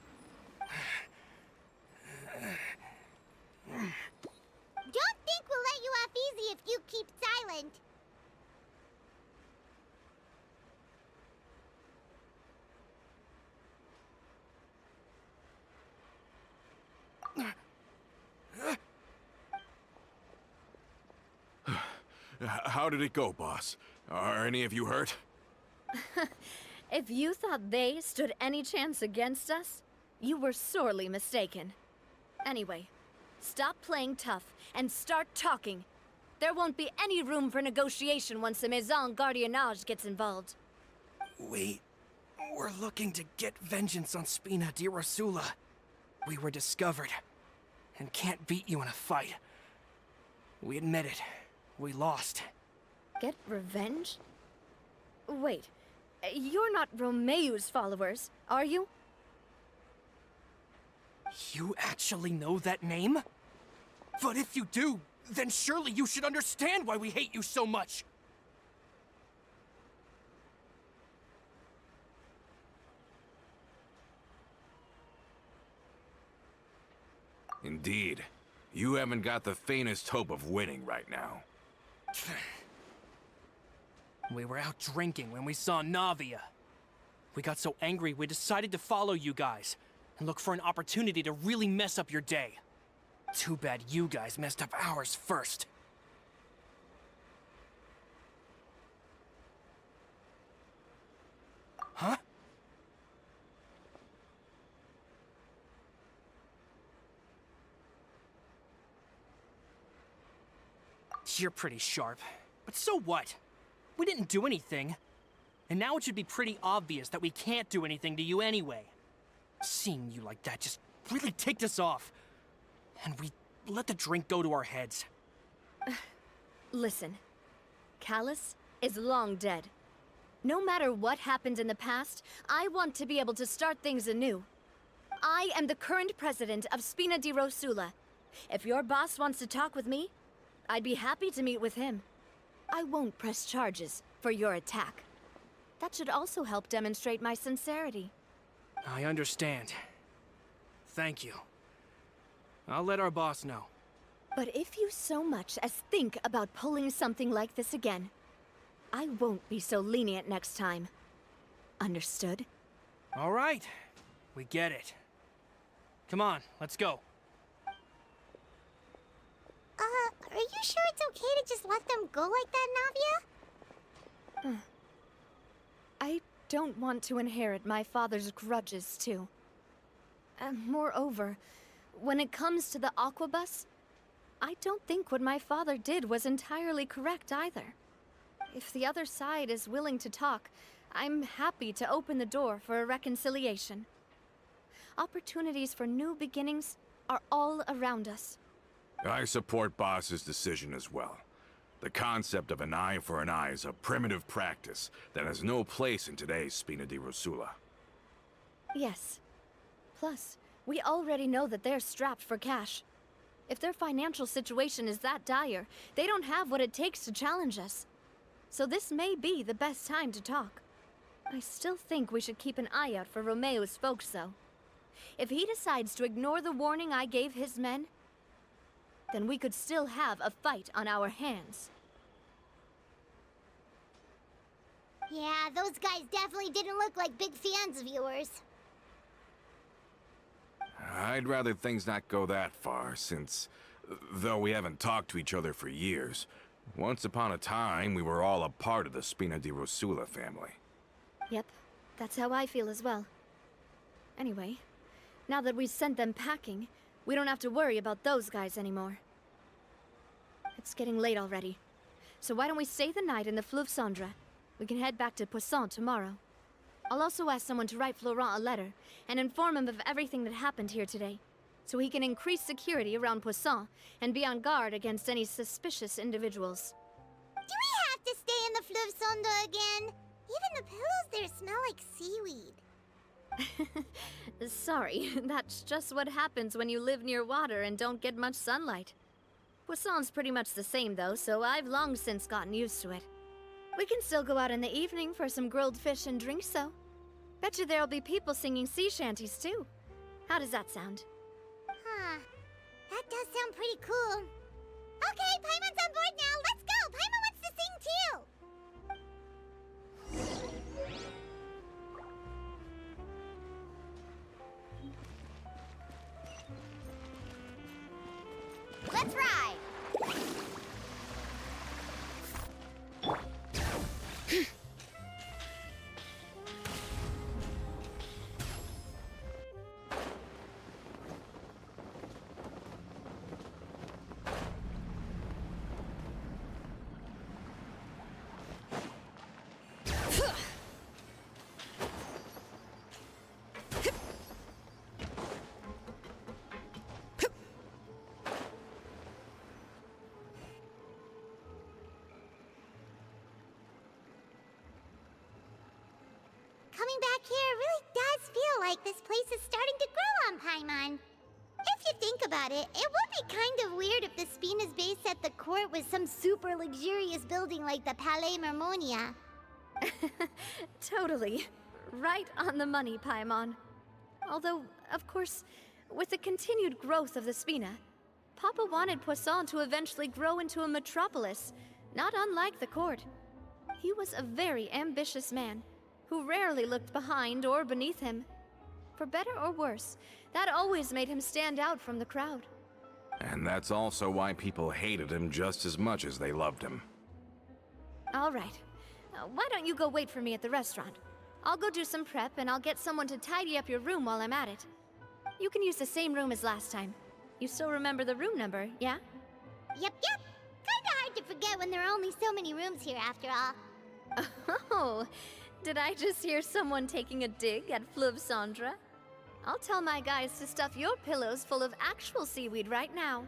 Don't think we'll let you off easy if you keep silent.
How did it go, boss? Are any of you hurt?
If you thought they stood any chance against us, you were sorely mistaken. Anyway, stop playing tough and start talking. There won't be any room for negotiation once the Maison Gardiennage gets involved.
We're looking to get vengeance on Spina de Rosula. We were discovered, and can't beat you in a fight. We admit it. We lost.
Get revenge? Wait, you're not Romeu's followers, are you?
You actually know that name? But if you do, then surely you should understand why we hate you so much!
Indeed. You haven't got the faintest hope of winning right now.
We were out drinking when we saw Navia. We got so angry we decided to follow you guys and look for an opportunity to really mess up your day. Too bad you guys messed up ours first. Huh? You're pretty sharp, but so what? We didn't do anything. And now it should be pretty obvious that we can't do anything to you anyway. Seeing you like that just really ticked us off. And we let the drink go to our heads.
Listen, Callus is long dead. No matter what happened in the past, I want to be able to start things anew. I am the current president of Spina de Rosula. If your boss wants to talk with me, I'd be happy to meet with him. I won't press charges for your attack. That should also help demonstrate my sincerity.
I understand. Thank you. I'll let our boss know.
But if you so much as think about pulling something like this again, I won't be so lenient next time. Understood?
All right. We get it. Come on, let's go.
Are you sure it's okay to just let them go like that, Navia?
I don't want to inherit my father's grudges, too. Moreover, when it comes to the Aquabus, I don't think what my father did was entirely correct either. If the other side is willing to talk, I'm happy to open the door for a reconciliation. Opportunities for new beginnings are all around us.
I support Boss's decision as well. The concept of an eye for an eye is a primitive practice that has no place in today's Spina de Rosula.
Yes. Plus, we already know that they're strapped for cash. If their financial situation is that dire, they don't have what it takes to challenge us. So this may be the best time to talk. I still think we should keep an eye out for Romeo's folks, though. If he decides to ignore the warning I gave his men, then we could still have a fight on our hands.
Yeah, those guys definitely didn't look like big fans of yours.
I'd rather things not go that far, since, though we haven't talked to each other for years, once upon a time we were all a part of the Spina de Rosula family.
Yep, that's how I feel as well. Anyway, now that we've sent them packing, we don't have to worry about those guys anymore. It's getting late already, so why don't we stay the night in the Fleuve Cendre? We can head back to Poisson tomorrow. I'll also ask someone to write Florent a letter and inform him of everything that happened here today, so he can increase security around Poisson and be on guard against any suspicious individuals.
Do we have to stay in the Fleuve Cendre again? Even the pillows there smell like seaweed.
Sorry, that's just what happens when you live near water and don't get much sunlight. Poisson's pretty much the same though, so I've long since gotten used to it. We can still go out in the evening for some grilled fish and drinks, though. Bet you there'll be people singing sea shanties too. How does that sound?
Huh. That does sound pretty cool. Okay, Paimon's on board now. Let's go! Paimon wants to sing too!
Let's ride!
Coming back here really does feel like this place is starting to grow on Paimon. If you think about it, it would be kind of weird if the Spina's base at the court was some super luxurious building like the Palais Mermonia.
Totally. Right on the money, Paimon. Although, of course, with the continued growth of the Spina, Papa wanted Poisson to eventually grow into a metropolis, not unlike the court. He was a very ambitious man, who rarely looked behind or beneath him. For better or worse, that always made him stand out from the crowd.
And that's also why people hated him just as much as they loved him.
All right. Why don't you go wait for me at the restaurant? I'll go do some prep and I'll get someone to tidy up your room while I'm at it. You can use the same room as last time. You still remember the room number, yeah?
Yep. Kinda hard to forget when there are only so many rooms here after all.
Oh, did I just hear someone taking a dig at Fleuve Cendre? I'll tell my guys to stuff your pillows full of actual seaweed right now.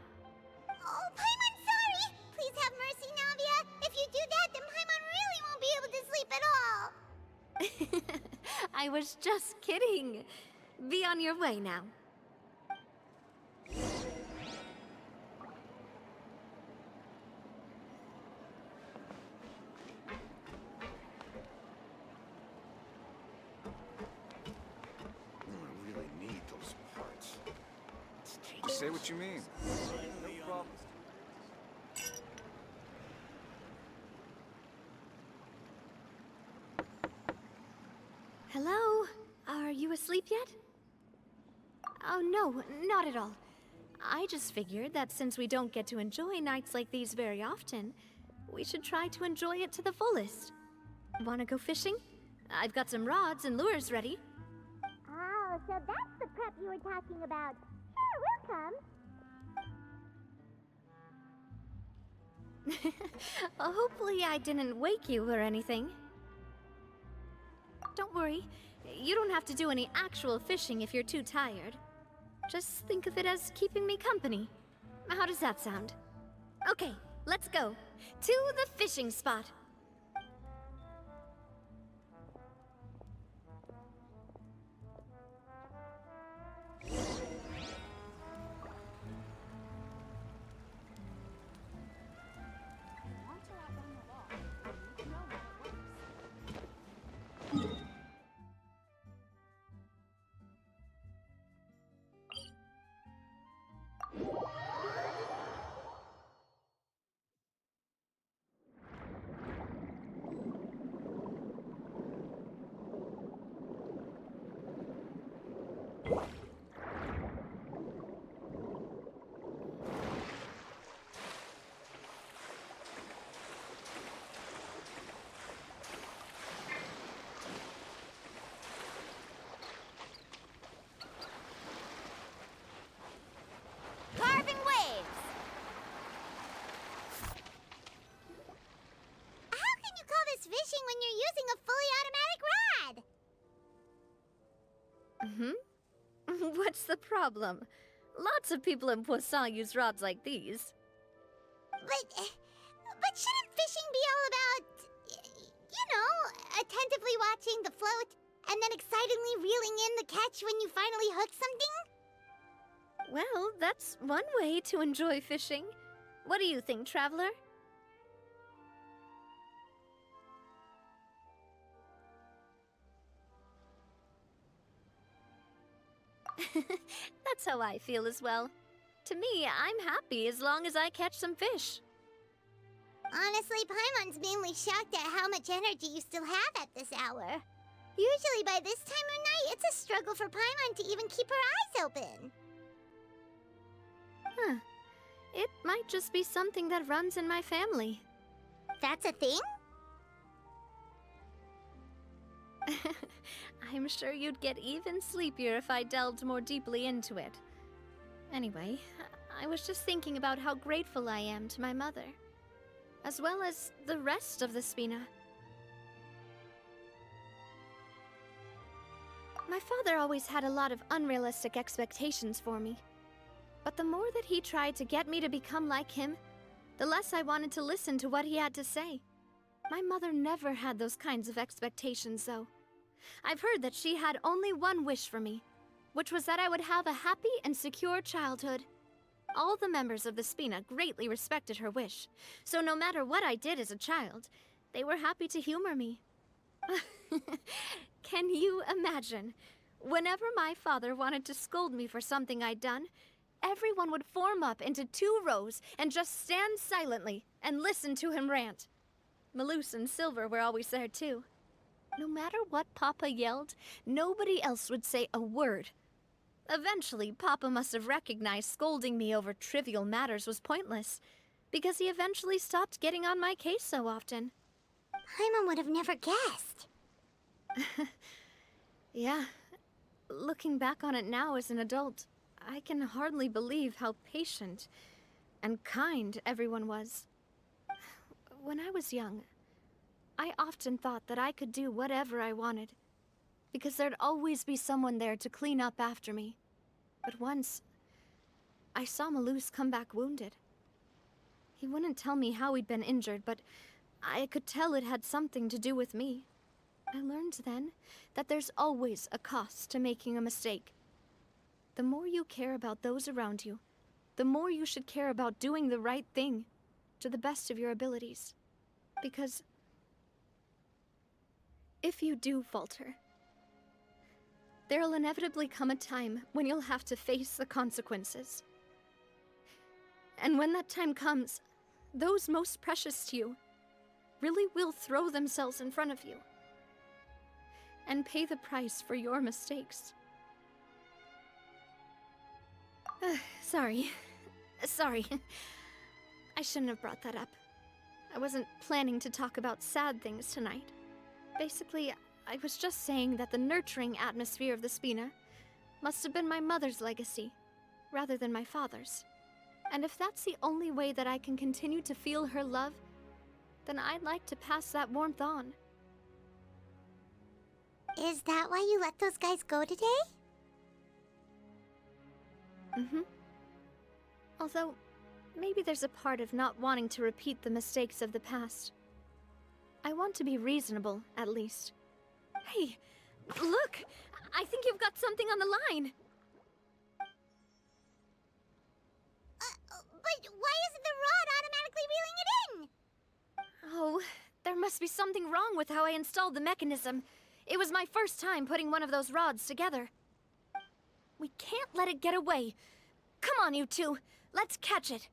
Oh, Paimon, sorry! Please have mercy, Navia! If you do that, then Paimon really won't be able to sleep at all!
I was just kidding. Be on your way now.
I really need those parts. Say what you mean. No problem.
Hello? Are you asleep yet? Oh no, not at all. I just figured that since we don't get to enjoy nights like these very often, we should try to enjoy it to the fullest. Wanna go fishing? I've got some rods and lures ready.
Oh, so that's the prep you were talking about. Sure, we'll come.
Hopefully I didn't wake you or anything. Don't worry, you don't have to do any actual fishing if you're too tired. Just think of it as keeping me company. How does that sound? Okay, let's go. To the fishing spot.
Carving waves!
How can you call this fishing when you're using a fully automatic rod?
What's the problem? Lots of people in Poisson use rods like these.
But shouldn't fishing be all about, you know, attentively watching the float and then excitedly reeling in the catch when you finally hook something?
Well, that's one way to enjoy fishing. What do you think, traveler? That's how I feel as well. To me, I'm happy as long as I catch some fish.
Honestly, Paimon's mainly shocked at how much energy you still have at this hour. Usually by this time of night, it's a struggle for Paimon to even keep her eyes open.
Huh. It might just be something that runs in my family.
That's a thing?
I'm sure you'd get even sleepier if I delved more deeply into it. Anyway, I was just thinking about how grateful I am to my mother, as well as the rest of the Spina. My father always had a lot of unrealistic expectations for me. But the more that he tried to get me to become like him, the less I wanted to listen to what he had to say. My mother never had those kinds of expectations, though. I've heard that she had only one wish for me, which was that I would have a happy and secure childhood. All the members of the Spina greatly respected her wish, so no matter what I did as a child, they were happy to humor me. Can you imagine? Whenever my father wanted to scold me for something I'd done, everyone would form up into 2 rows and just stand silently and listen to him rant. Malus and Silver were always there too. No matter what Papa yelled, nobody else would say a word. Eventually, Papa must have recognized scolding me over trivial matters was pointless, because he eventually stopped getting on my case so often.
Paimon would have never guessed.
Yeah. Looking back on it now as an adult, I can hardly believe how patient and kind everyone was. When I was young, I often thought that I could do whatever I wanted, because there'd always be someone there to clean up after me. But once, I saw Malus come back wounded. He wouldn't tell me how he'd been injured, but I could tell it had something to do with me. I learned then that there's always a cost to making a mistake. The more you care about those around you, the more you should care about doing the right thing to the best of your abilities. Because if you do falter, there'll inevitably come a time when you'll have to face the consequences. And when that time comes, those most precious to you really will throw themselves in front of you and pay the price for your mistakes. Sorry. I shouldn't have brought that up. I wasn't planning to talk about sad things tonight. Basically, I was just saying that the nurturing atmosphere of the Spina must have been my mother's legacy, rather than my father's. And if that's the only way that I can continue to feel her love, then I'd like to pass that warmth on.
Is that why you let those guys go today?
Mm-hmm. Although, maybe there's a part of not wanting to repeat the mistakes of the past. I want to be reasonable, at least. Hey, look! I think you've got something on the line!
But why isn't the rod automatically reeling it in?
Oh, there must be something wrong with how I installed the mechanism. It was my first time putting one of those rods together. We can't let it get away. Come on, you two. Let's catch it.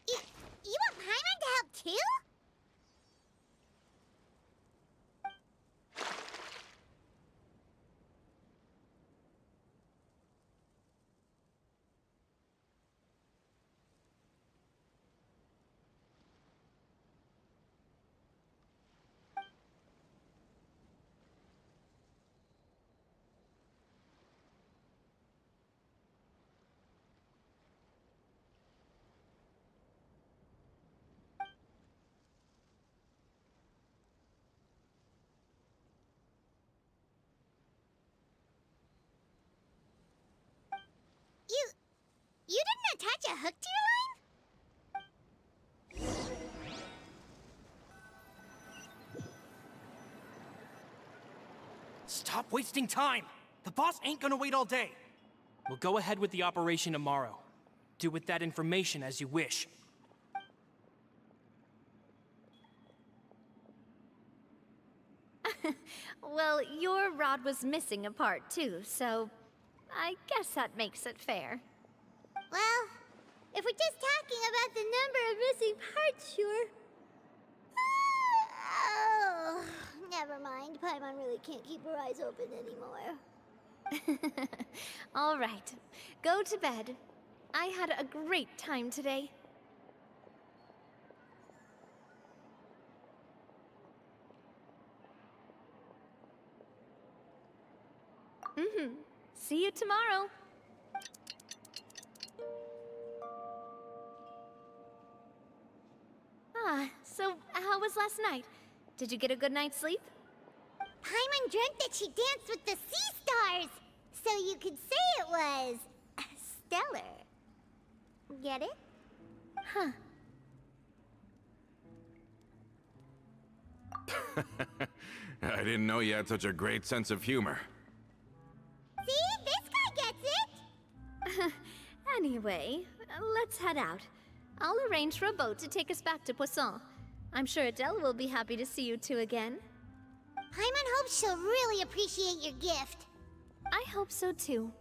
You want Paimon to help too? You didn't attach a hook to your line?
Stop wasting time! The boss ain't gonna wait all day. We'll go ahead with the operation tomorrow. Do with that information as you wish.
Well, your rod was missing a part too, so I guess that makes it fair.
Well, if we're just talking about the number of missing parts, sure. Oh, never mind. Paimon really can't keep her eyes open anymore.
All right, go to bed. I had a great time today. See you tomorrow. So how was last night? Did you get a good night's sleep?
Paimon dreamt that she danced with the sea stars, so you could say it was stellar. Get it?
Huh.
I didn't know you had such a great sense of humor.
See? This guy gets it!
Anyway, let's head out. I'll arrange for a boat to take us back to Poisson. I'm sure Adele will be happy to see you two again.
Paimon hopes she'll really appreciate your gift.
I hope so too.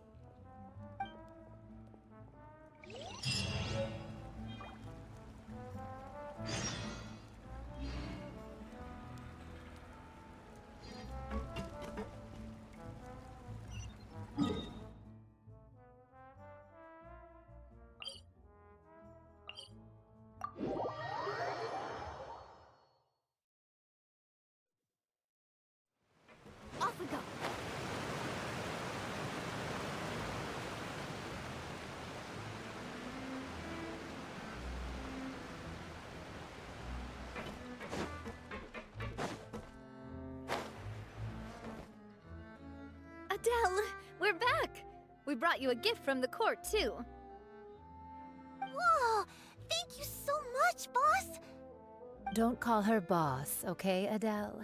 Off we go. Adele, we're back. We brought you a gift from the court, too.
Whoa! Thank you so much, boss!
Don't call her boss, okay, Adele?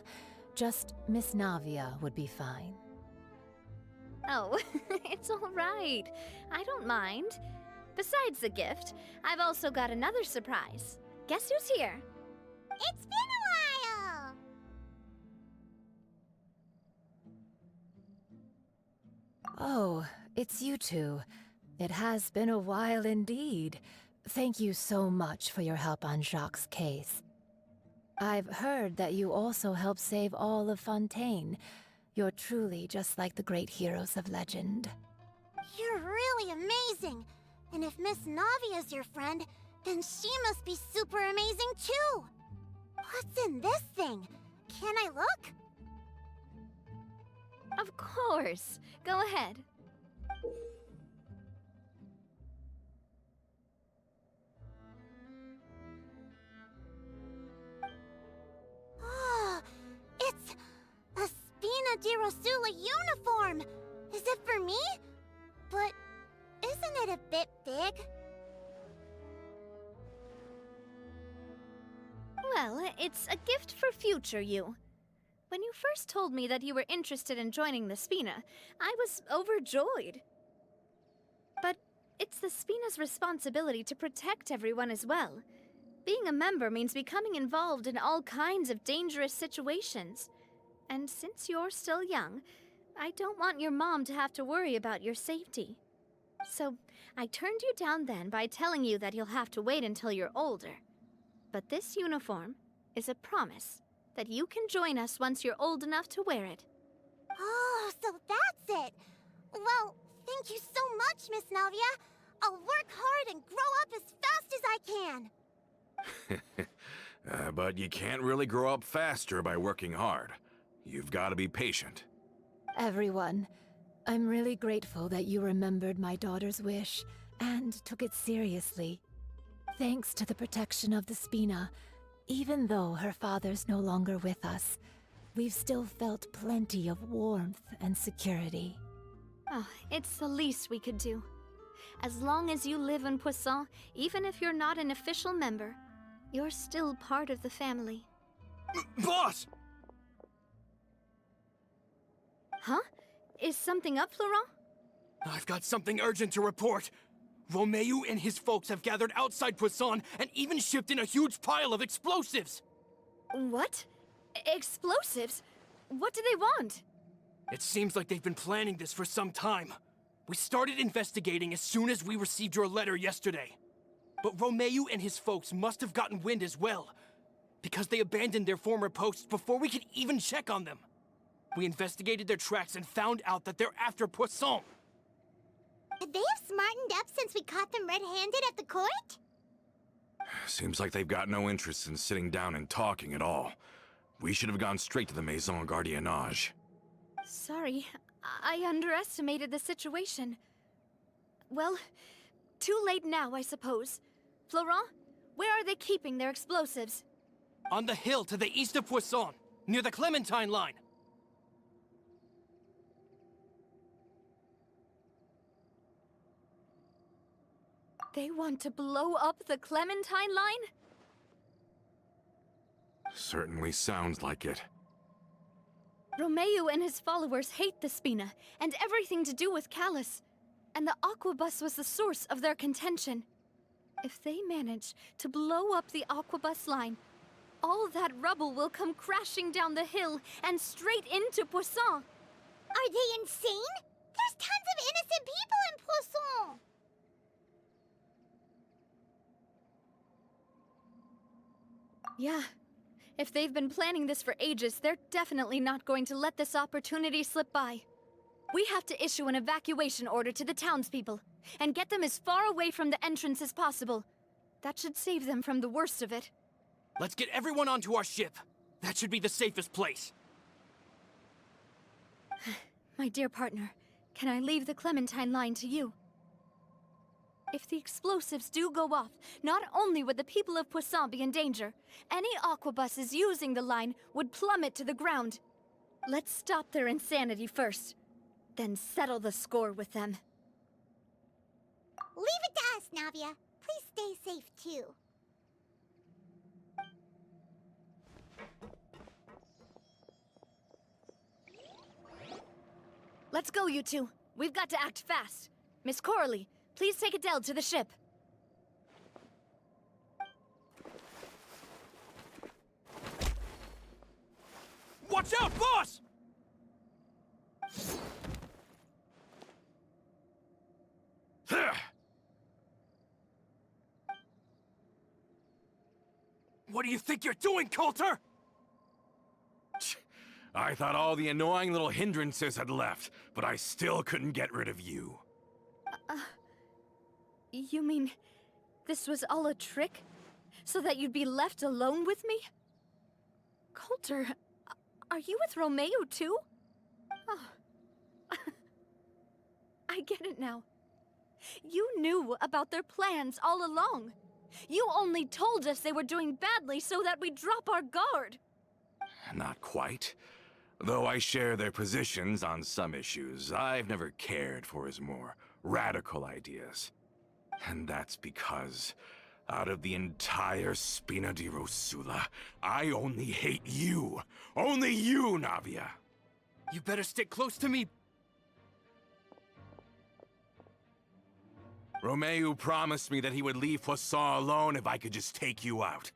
Just Miss Navia would be fine.
Oh, it's all right. I don't mind. Besides the gift, I've also got another surprise. Guess who's here?
It's been a while!
Oh, it's you two. It has been a while indeed. Thank you so much for your help on Jacques' case. I've heard that you also helped save all of Fontaine. You're truly just like the great heroes of legend.
You're really amazing! And if Miss Navia's your friend, then she must be super amazing too! What's in this thing? Can I look?
Of course. Go ahead.
Oh, it's a Spina de Rosula uniform! Is it for me? But isn't it a bit big?
Well, it's a gift for future you. When you first told me that you were interested in joining the Spina, I was overjoyed. But it's the Spina's responsibility to protect everyone as well. Being a member means becoming involved in all kinds of dangerous situations. And since you're still young, I don't want your mom to have to worry about your safety. So I turned you down then by telling you that you'll have to wait until you're older. But this uniform is a promise that you can join us once you're old enough to wear it.
Oh, so that's it! Well, thank you so much, Miss Navia. I'll work hard and grow up as fast as I can.
But you can't really grow up faster by working hard. You've got to be patient.
Everyone, I'm really grateful that you remembered my daughter's wish and took it seriously. Thanks to the protection of the Spina, even though her father's no longer with us, we've still felt plenty of warmth and security.
Oh, it's the least we could do. As long as you live in Poisson, even if you're not an official member, you're still part of the family.
Boss!
Huh? Is something up, Florent?
I've got something urgent to report. Romeu and his folks have gathered outside Poisson and even shipped in a huge pile of explosives!
What? Explosives? What do they want?
It seems like they've been planning this for some time. We started investigating as soon as we received your letter yesterday. But Romeu and his folks must have gotten wind as well, because they abandoned their former posts before we could even check on them. We investigated their tracks and found out that they're after Poisson.
They have smartened up since we caught them red-handed at the court?
Seems like they've got no interest in sitting down and talking at all. We should have gone straight to the Maison Gardiennage.
Sorry, I underestimated the situation. Well, too late now, I suppose. Florent, where are they keeping their explosives?
On the hill to the east of Poisson, near the Clementine line.
They want to blow up the Clementine line?
Certainly sounds like it.
Romeu and his followers hate the Spina, and everything to do with Callus. And the Aquabus was the source of their contention. If they manage to blow up the Aquabus line, all that rubble will come crashing down the hill and straight into Poisson.
Are they insane? There's tons of innocent people in Poisson!
Yeah. If they've been planning this for ages, they're definitely not going to let this opportunity slip by. We have to issue an evacuation order to the townspeople, and get them as far away from the entrance as possible. That should save them from the worst of it.
Let's get everyone onto our ship. That should be the safest place.
My dear partner, can I leave the Clementine line to you? If the explosives do go off, not only would the people of Poisson be in danger, any aquabuses using the line would plummet to the ground. Let's stop their insanity first, then settle the score with them.
Leave it to us, Navia. Please stay safe, too.
Let's go, you two. We've got to act fast. Miss Coralie, please take Adele to the ship.
Watch out, boss! What do you think you're doing, Coulter?
I thought all the annoying little hindrances had left, but I still couldn't get rid of you.
You mean this was all a trick? So that you'd be left alone with me? Coulter, are you with Romeo too? Oh. I get it now. You knew about their plans all along. You only told us they were doing badly so that we'd drop our guard.
Not quite. Though I share their positions on some issues, I've never cared for his more radical ideas. And that's because, out of the entire Spina de Rosula, I only hate you. Only you, Navia.
You better stick close to me.
Romeo promised me that he would leave Poisson alone if I could just take you out.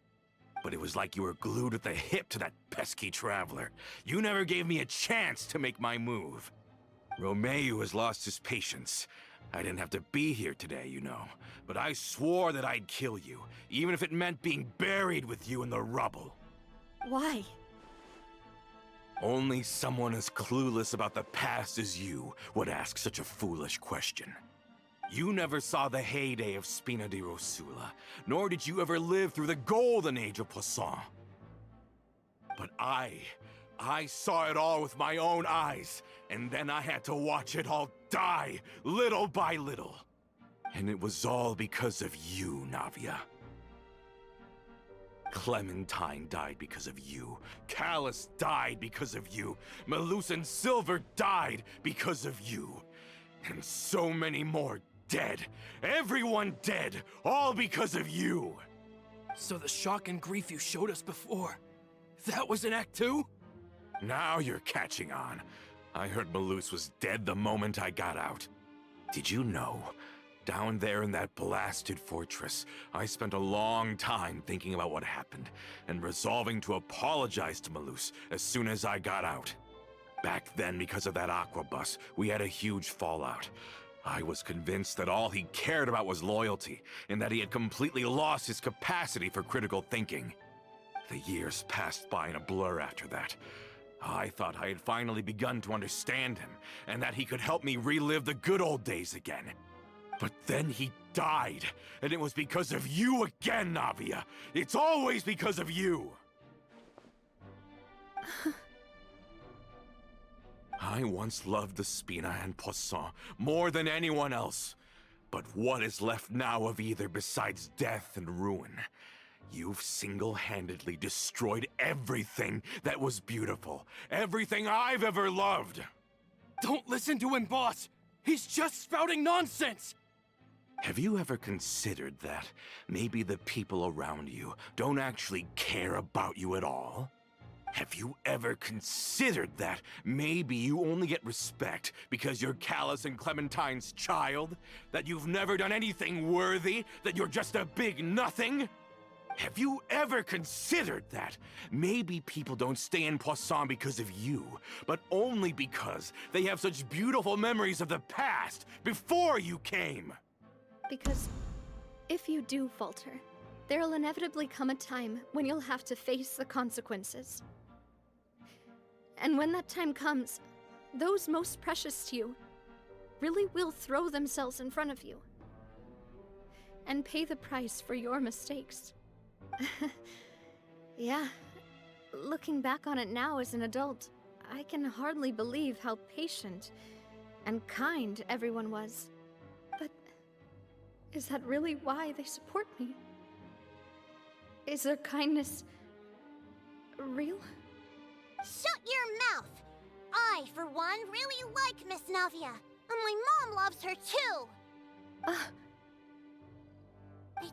But it was like you were glued at the hip to that pesky traveler. You never gave me a chance to make my move. Romeo has lost his patience. I didn't have to be here today, you know. But I swore that I'd kill you, even if it meant being buried with you in the rubble.
Why?
Only someone as clueless about the past as you would ask such a foolish question. You never saw the heyday of Spina de Rosula, nor did you ever live through the golden age of Poisson. But I saw it all with my own eyes, and then I had to watch it all die, little by little. And it was all because of you, Navia. Clementine died because of you. Callus died because of you. Malus and Silver died because of you. And so many more dead. Everyone dead, all because of you.
So the shock and grief you showed us before, that was in Act 2?
Now you're catching on. I heard Malus was dead the moment I got out. Did you know? Down there in that blasted fortress, I spent a long time thinking about what happened, and resolving to apologize to Malus as soon as I got out. Back then, because of that aqua bus, we had a huge fallout. I was convinced that all he cared about was loyalty, and that he had completely lost his capacity for critical thinking. The years passed by in a blur after that. I thought I had finally begun to understand him, and that he could help me relive the good old days again. But then he died, and it was because of you again, Navia! It's always because of you! I once loved the Spina and Poisson more than anyone else. But what is left now of either besides death and ruin? You've single-handedly destroyed everything that was beautiful. Everything I've ever loved.
Don't listen to him, boss! He's just spouting nonsense!
Have you ever considered that maybe the people around you don't actually care about you at all? Have you ever considered that maybe you only get respect because you're Callus and Clementine's child? That you've never done anything worthy? That you're just a big nothing? Have you ever considered that maybe people don't stay in Poisson because of you, but only because they have such beautiful memories of the past before you came?
Because if you do falter, there'll inevitably come a time when you'll have to face the consequences. And when that time comes, those most precious to you really will throw themselves in front of you and pay the price for your mistakes. Yeah, looking back on it now as an adult, I can hardly believe how patient and kind everyone was. But is that really why they support me? Is their kindness real?
Shut your mouth! I, for one, really like Miss Navia, and my mom loves her too! I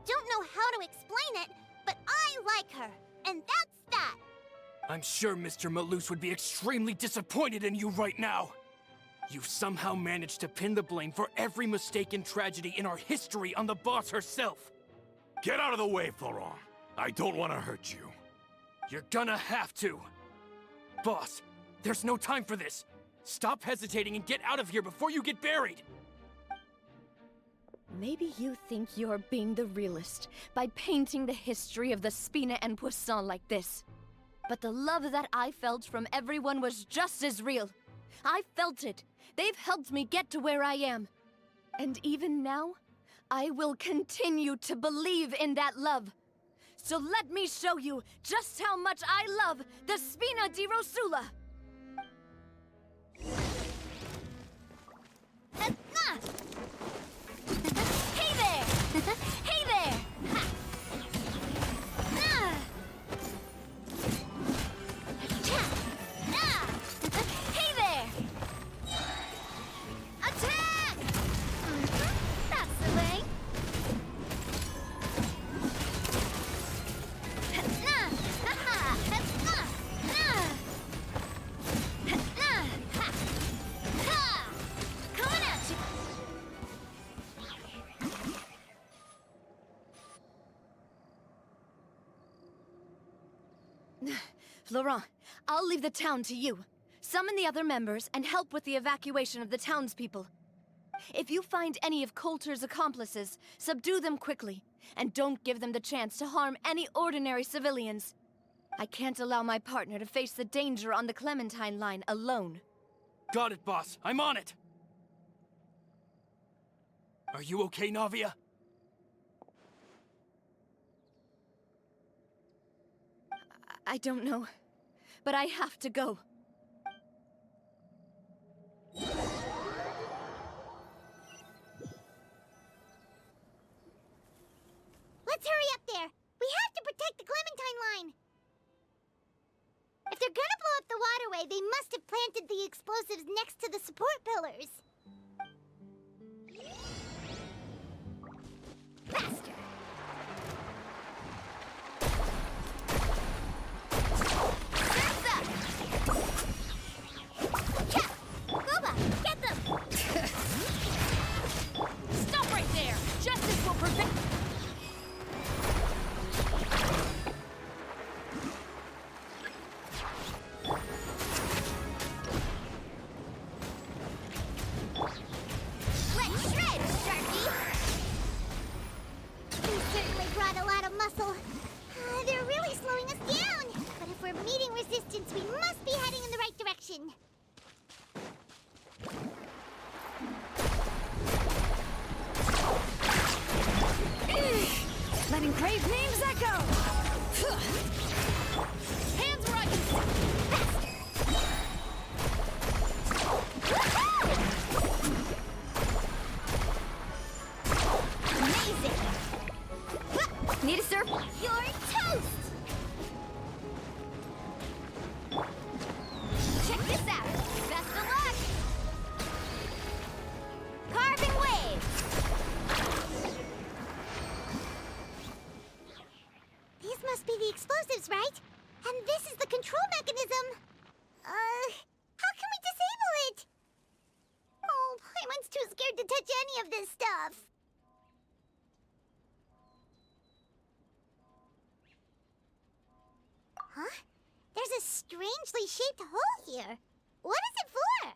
don't know how to explain it, but I like her, and that's that!
I'm sure Mr. Malus would be extremely disappointed in you right now. You've somehow managed to pin the blame for every mistake and tragedy in our history on the boss herself.
Get out of the way, Florent. I don't want to hurt you.
You're gonna have to. Boss, there's no time for this. Stop hesitating and get out of here before you get buried.
Maybe you think you're being the realist by painting the history of the Spina and Poisson like this. But the love that I felt from everyone was just as real. I felt it. They've helped me get to where I am. And even now, I will continue to believe in that love. So let me show you just how much I love the Spina de Rosula. Hey there! Hey there! Ha! Hey there! Attack! That's the way. Coming at you. Florent, I'll leave the town to you. Summon the other members and help with the evacuation of the townspeople. If you find any of Coulter's accomplices, subdue them quickly, and don't give them the chance to harm any ordinary civilians. I can't allow my partner to face the danger on the Clementine line alone.
Got it, boss. I'm on it. Are you okay, Navia?
I don't know, but I have to go.
Let's hurry up there. We have to protect the Clementine line. If they're gonna blow up the waterway, they must have planted the explosives next to the support pillars. Faster! Surf's up! Cha! Booba, get them!
Stop right there! Justice will prevent...
Let's shred, Sharky! We certainly brought a lot of muscle. They're really slowing us down. But if we're meeting resistance, we must be heading in the right direction.
Let engraved names echo! Hands where I can see! Faster!
Amazing!
Need a surf?
You're toast!
Check this out! Best of luck! Carving waves!
These must be the explosives, right? And this is the control mechanism. How can we disable it? Oh, Paimon's too scared to touch any of this stuff. Huh? There's a strangely shaped hole here. What is it for?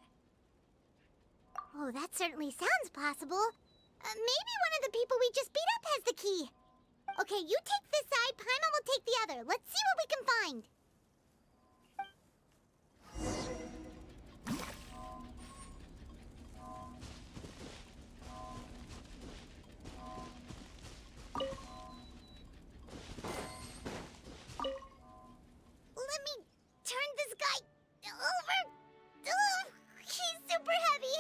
Oh, that certainly sounds possible. Maybe one of the people we just beat up has the key. Okay, you take this side, Paimon will take the other. Let's see what we can find. Let me turn this guy over. Ugh, he's super heavy.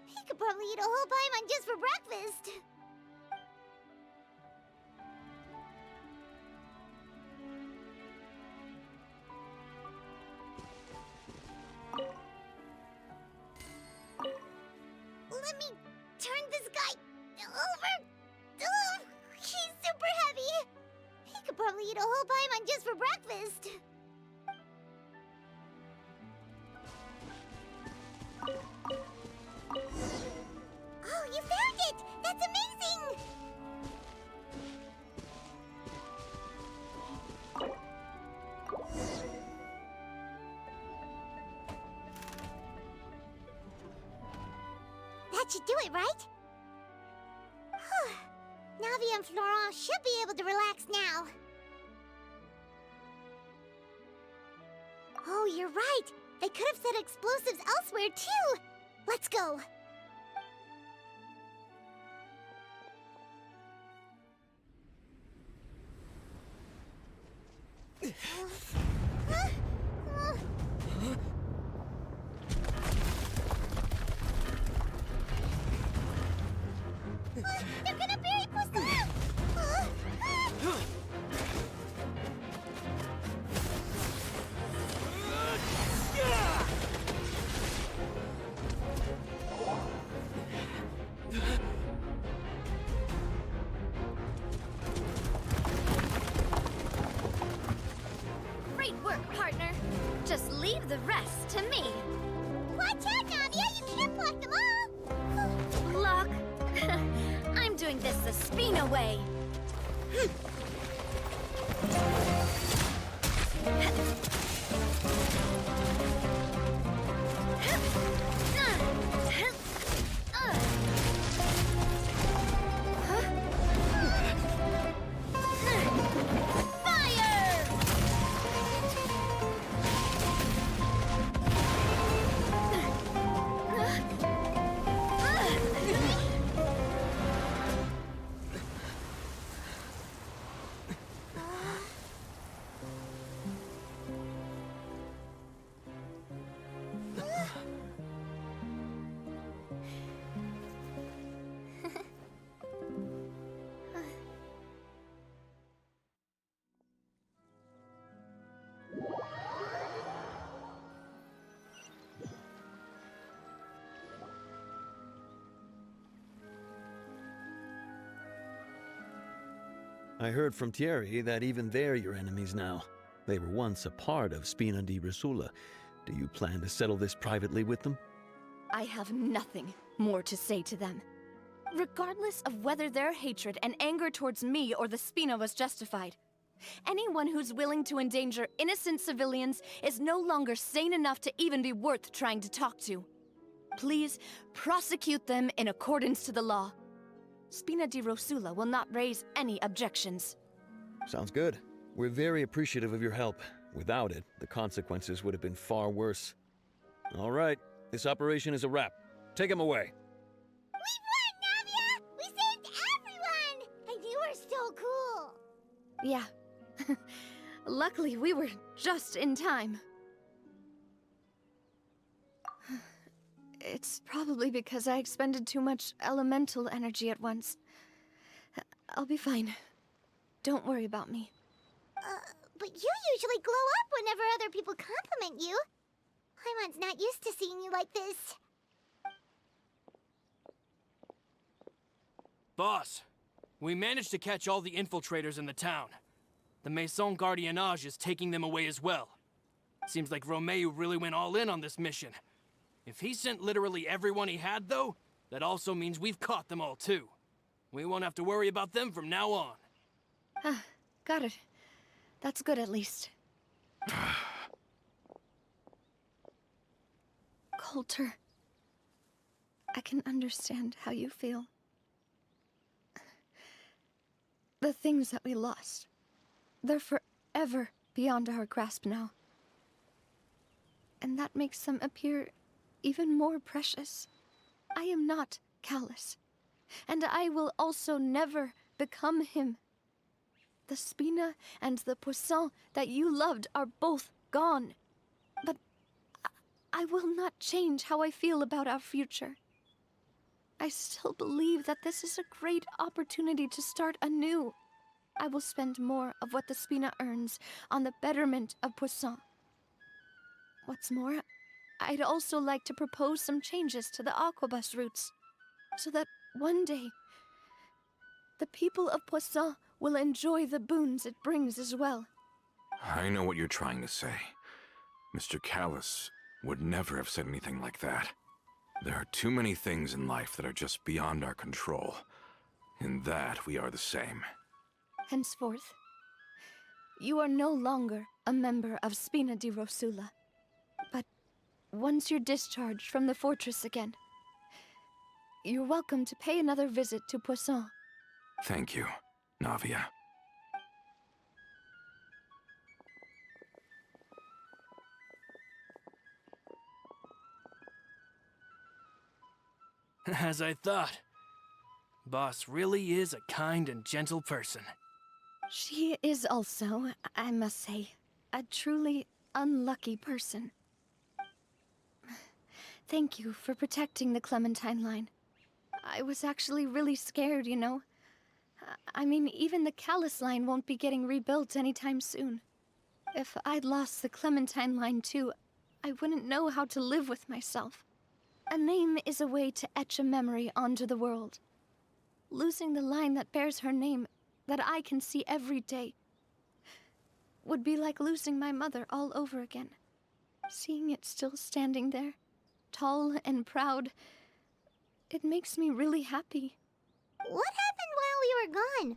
He could probably eat a whole Paimon just for breakfast. Let me turn this guy over. Ugh, he's super heavy. He could probably eat a whole Paimon just for breakfast. That should do it, right? Navia and Florent should be able to relax now. Oh, you're right. They could have set explosives elsewhere, too. Let's go. They're gonna bury Poisson!
Great work, partner. Just leave the rest to me.
Watch out, Navia! You can't block them all!
Block? I'm doing this the Spina way.
I heard from Thierry that even they're your enemies now. They were once a part of Spina de Rosula. Do you plan to settle this privately with them?
I have nothing more to say to them. Regardless of whether their hatred and anger towards me or the Spina was justified, anyone who's willing to endanger innocent civilians is no longer sane enough to even be worth trying to talk to. Please prosecute them in accordance to the law. Spina de Rosula will not raise any objections.
Sounds good. We're very appreciative of your help. Without it, the consequences would have been far worse. All right, this operation is a wrap. Take him away.
We won, Navia! We saved everyone! And you were so cool!
Yeah. Luckily, we were just in time. It's probably because I expended too much elemental energy at once. I'll be fine. Don't worry about me.
But you usually glow up whenever other people compliment you. Paimon's not used to seeing you like this.
Boss, we managed to catch all the infiltrators in the town. The Maison Gardiennage is taking them away as well. Seems like Romeu really went all in on this mission. If he sent literally everyone he had, though, that also means we've caught them all, too. We won't have to worry about them from now on.
Got it. That's good, at least. Coulter, I can understand how you feel. The things that we lost, they're forever beyond our grasp now. And that makes them appear even more precious. I am not callous, and I will also never become him. The Spina and the Poisson that you loved are both gone. But I will not change how I feel about our future. I still believe that this is a great opportunity to start anew. I will spend more of what the Spina earns on the betterment of Poisson. What's more, I'd also like to propose some changes to the aquabus routes, so that one day, the people of Poisson will enjoy the boons it brings as well.
I know what you're trying to say. Mr. Callis would never have said anything like that. There are too many things in life that are just beyond our control. In that, we are the same.
Henceforth, you are no longer a member of Spina de Rosula. But once you're discharged from the fortress again, you're welcome to pay another visit to Poisson.
Thank you, Navia.
As I thought. Boss really is a kind and gentle person.
She is also, I must say, a truly unlucky person. Thank you for protecting the Clementine line. I was actually really scared, you know. I mean, even the Callus line won't be getting rebuilt anytime soon. If I'd lost the Clementine line too, I wouldn't know how to live with myself. A name is a way to etch a memory onto the world. Losing the line that bears her name, that I can see every day, would be like losing my mother all over again. Seeing it still standing there, tall and proud, it makes me really happy.
What happened while we were gone?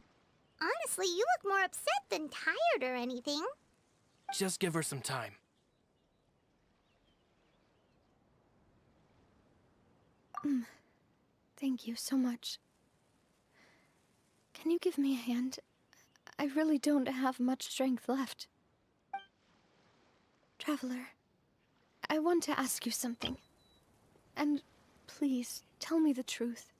Honestly, you look more upset than tired or anything.
Just give her some time.
Thank you so much. Can you give me a hand? I really don't have much strength left. Traveler, I want to ask you something. And please, tell me the truth.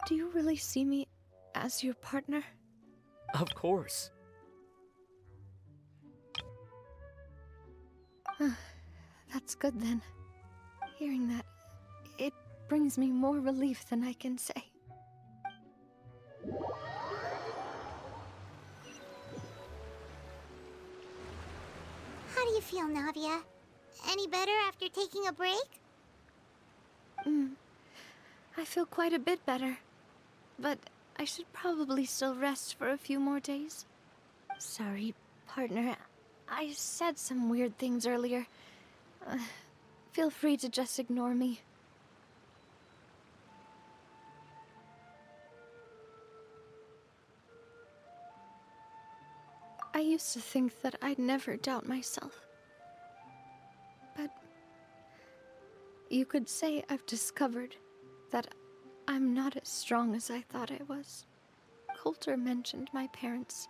Do you really see me as your partner?
Of course.
That's good then. Hearing that, it brings me more relief than I can say.
How do you feel, Navia? Any better after taking a break?
I feel quite a bit better. But I should probably still rest for a few more days. Sorry, partner. I said some weird things earlier. Feel free to just ignore me. I used to think that I'd never doubt myself. But you could say I've discovered that I'm not as strong as I thought I was. Coulter mentioned my parents,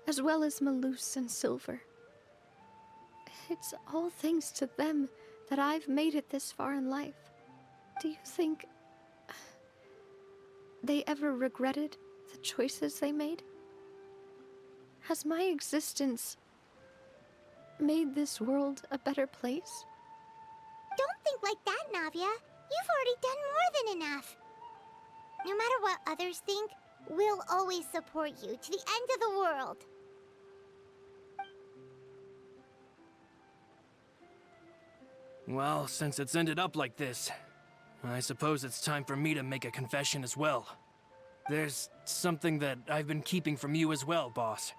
as well as Malus and Silver. It's all thanks to them that I've made it this far in life. Do you think they ever regretted the choices they made? Has my existence made this world a better place?
Don't think like that, Navia. You've already done more than enough. No matter what others think, we'll always support you to the end of the world.
Well, since it's ended up like this, I suppose it's time for me to make a confession as well. There's something that I've been keeping from you as well, boss.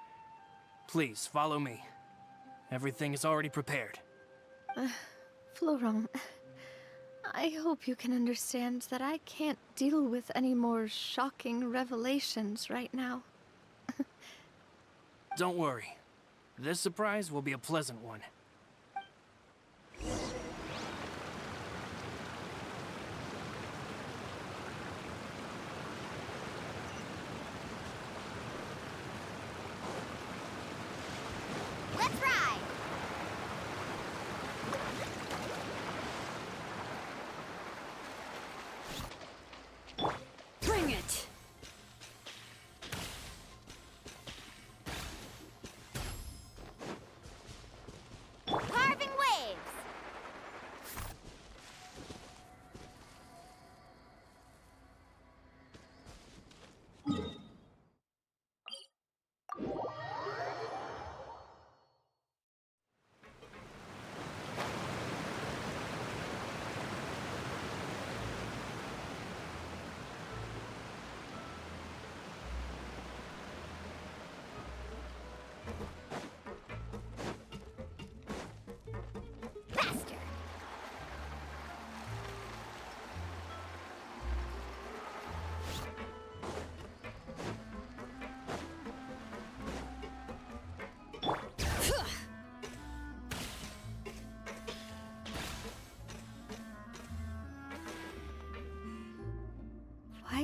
Please, follow me. Everything is already prepared.
Florent, I hope you can understand that I can't deal with any more shocking revelations right now.
Don't worry. This surprise will be a pleasant one.
Let's ride!
Bring it!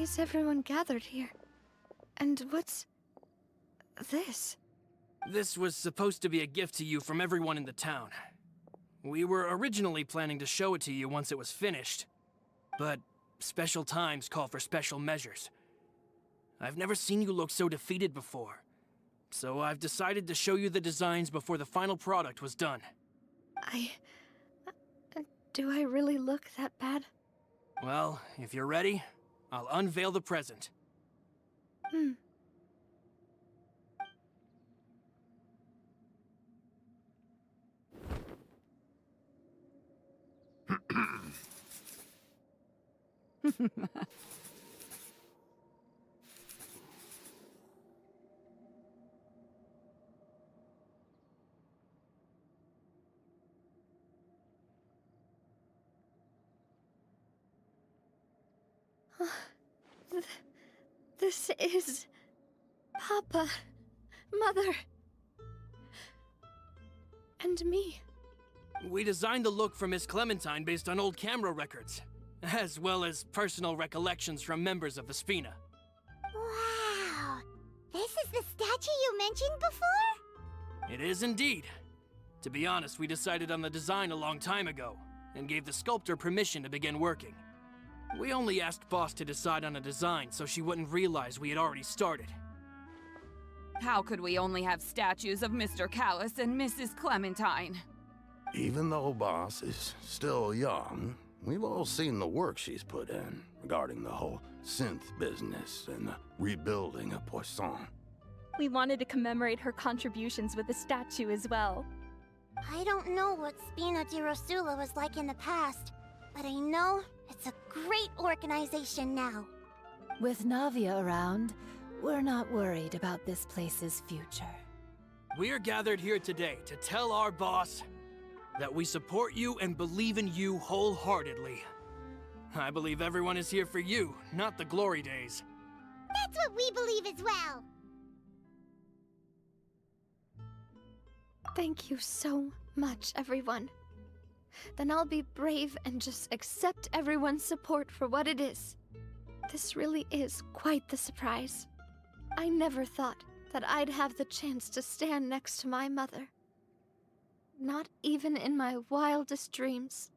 is everyone gathered here? And what's this?
This was supposed to be a gift to you from everyone in the town. We were originally planning to show it to you once it was finished, but special times call for special measures. I've never seen you look so defeated before, so I've decided to show you the designs before the final product was done.
Do I really look that bad?
Well, if you're ready, I'll unveil the present.
This is... Papa, Mother, and me.
We designed the look for Miss Clementine based on old camera records, as well as personal recollections from members of the Spina.
Wow! This is the statue you mentioned before?
It is indeed. To be honest, we decided on the design a long time ago, and gave the sculptor permission to begin working. We only asked Boss to decide on a design so she wouldn't realize we had already started.
How could we only have statues of Mr. Callis and Mrs. Clementine?
Even though Boss is still young, we've all seen the work she's put in regarding the whole synth business and the rebuilding of Poisson.
We wanted to commemorate her contributions with a statue as well.
I don't know what Spina de Rosula was like in the past, but I know it's a great organization now.
With Navia around, we're not worried about this place's future.
We're gathered here today to tell our boss that we support you and believe in you wholeheartedly. I believe everyone is here for you, not the glory days.
That's what we believe as well.
Thank you so much, everyone. Then I'll be brave and just accept everyone's support for what it is. This really is quite the surprise. I never thought that I'd have the chance to stand next to my mother. Not even in my wildest dreams.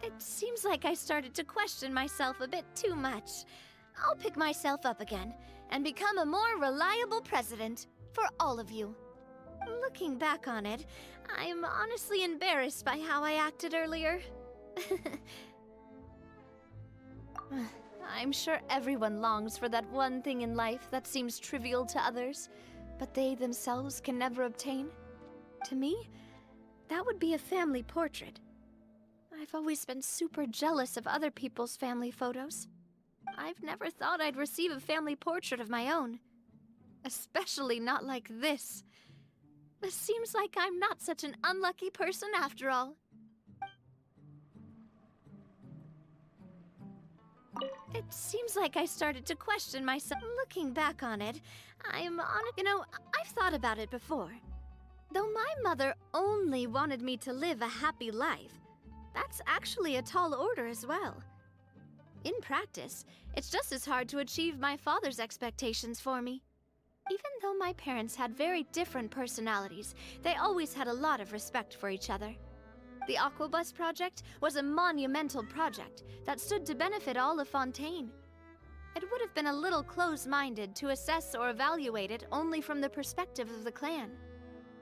It seems like I started to question myself a bit too much. I'll pick myself up again and become a more reliable president for all of you. Looking back on it, I'm honestly embarrassed by how I acted earlier. I'm sure everyone longs for that one thing in life that seems trivial to others, but they themselves can never obtain. To me, that would be a family portrait. I've always been super jealous of other people's family photos. I've never thought I'd receive a family portrait of my own. Especially not like this. It seems like I'm not such an unlucky person after all. It seems like I started to question myself. Looking back on it, you know, I've thought about it before. Though my mother only wanted me to live a happy life, that's actually a tall order as well. In practice, it's just as hard to achieve my father's expectations for me. Even though my parents had very different personalities, they always had a lot of respect for each other. The Aquabus project was a monumental project that stood to benefit all of Fontaine. It would have been a little close-minded to assess or evaluate it only from the perspective of the clan.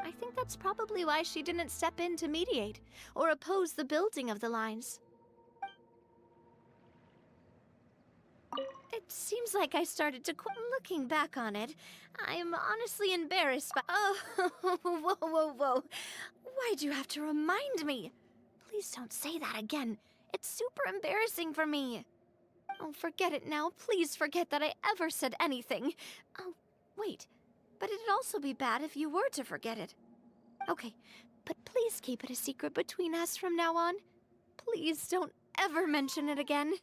I think that's probably why she didn't step in to mediate or oppose the building of the lines. It seems like I started to looking back on it, I'm honestly embarrassed by— Oh, whoa. Why'd you have to remind me? Please don't say that again. It's super embarrassing for me. Oh, forget it now. Please forget that I ever said anything. Oh, wait. But it'd also be bad if you were to forget it. Okay, but please keep it a secret between us from now on. Please don't ever mention it again.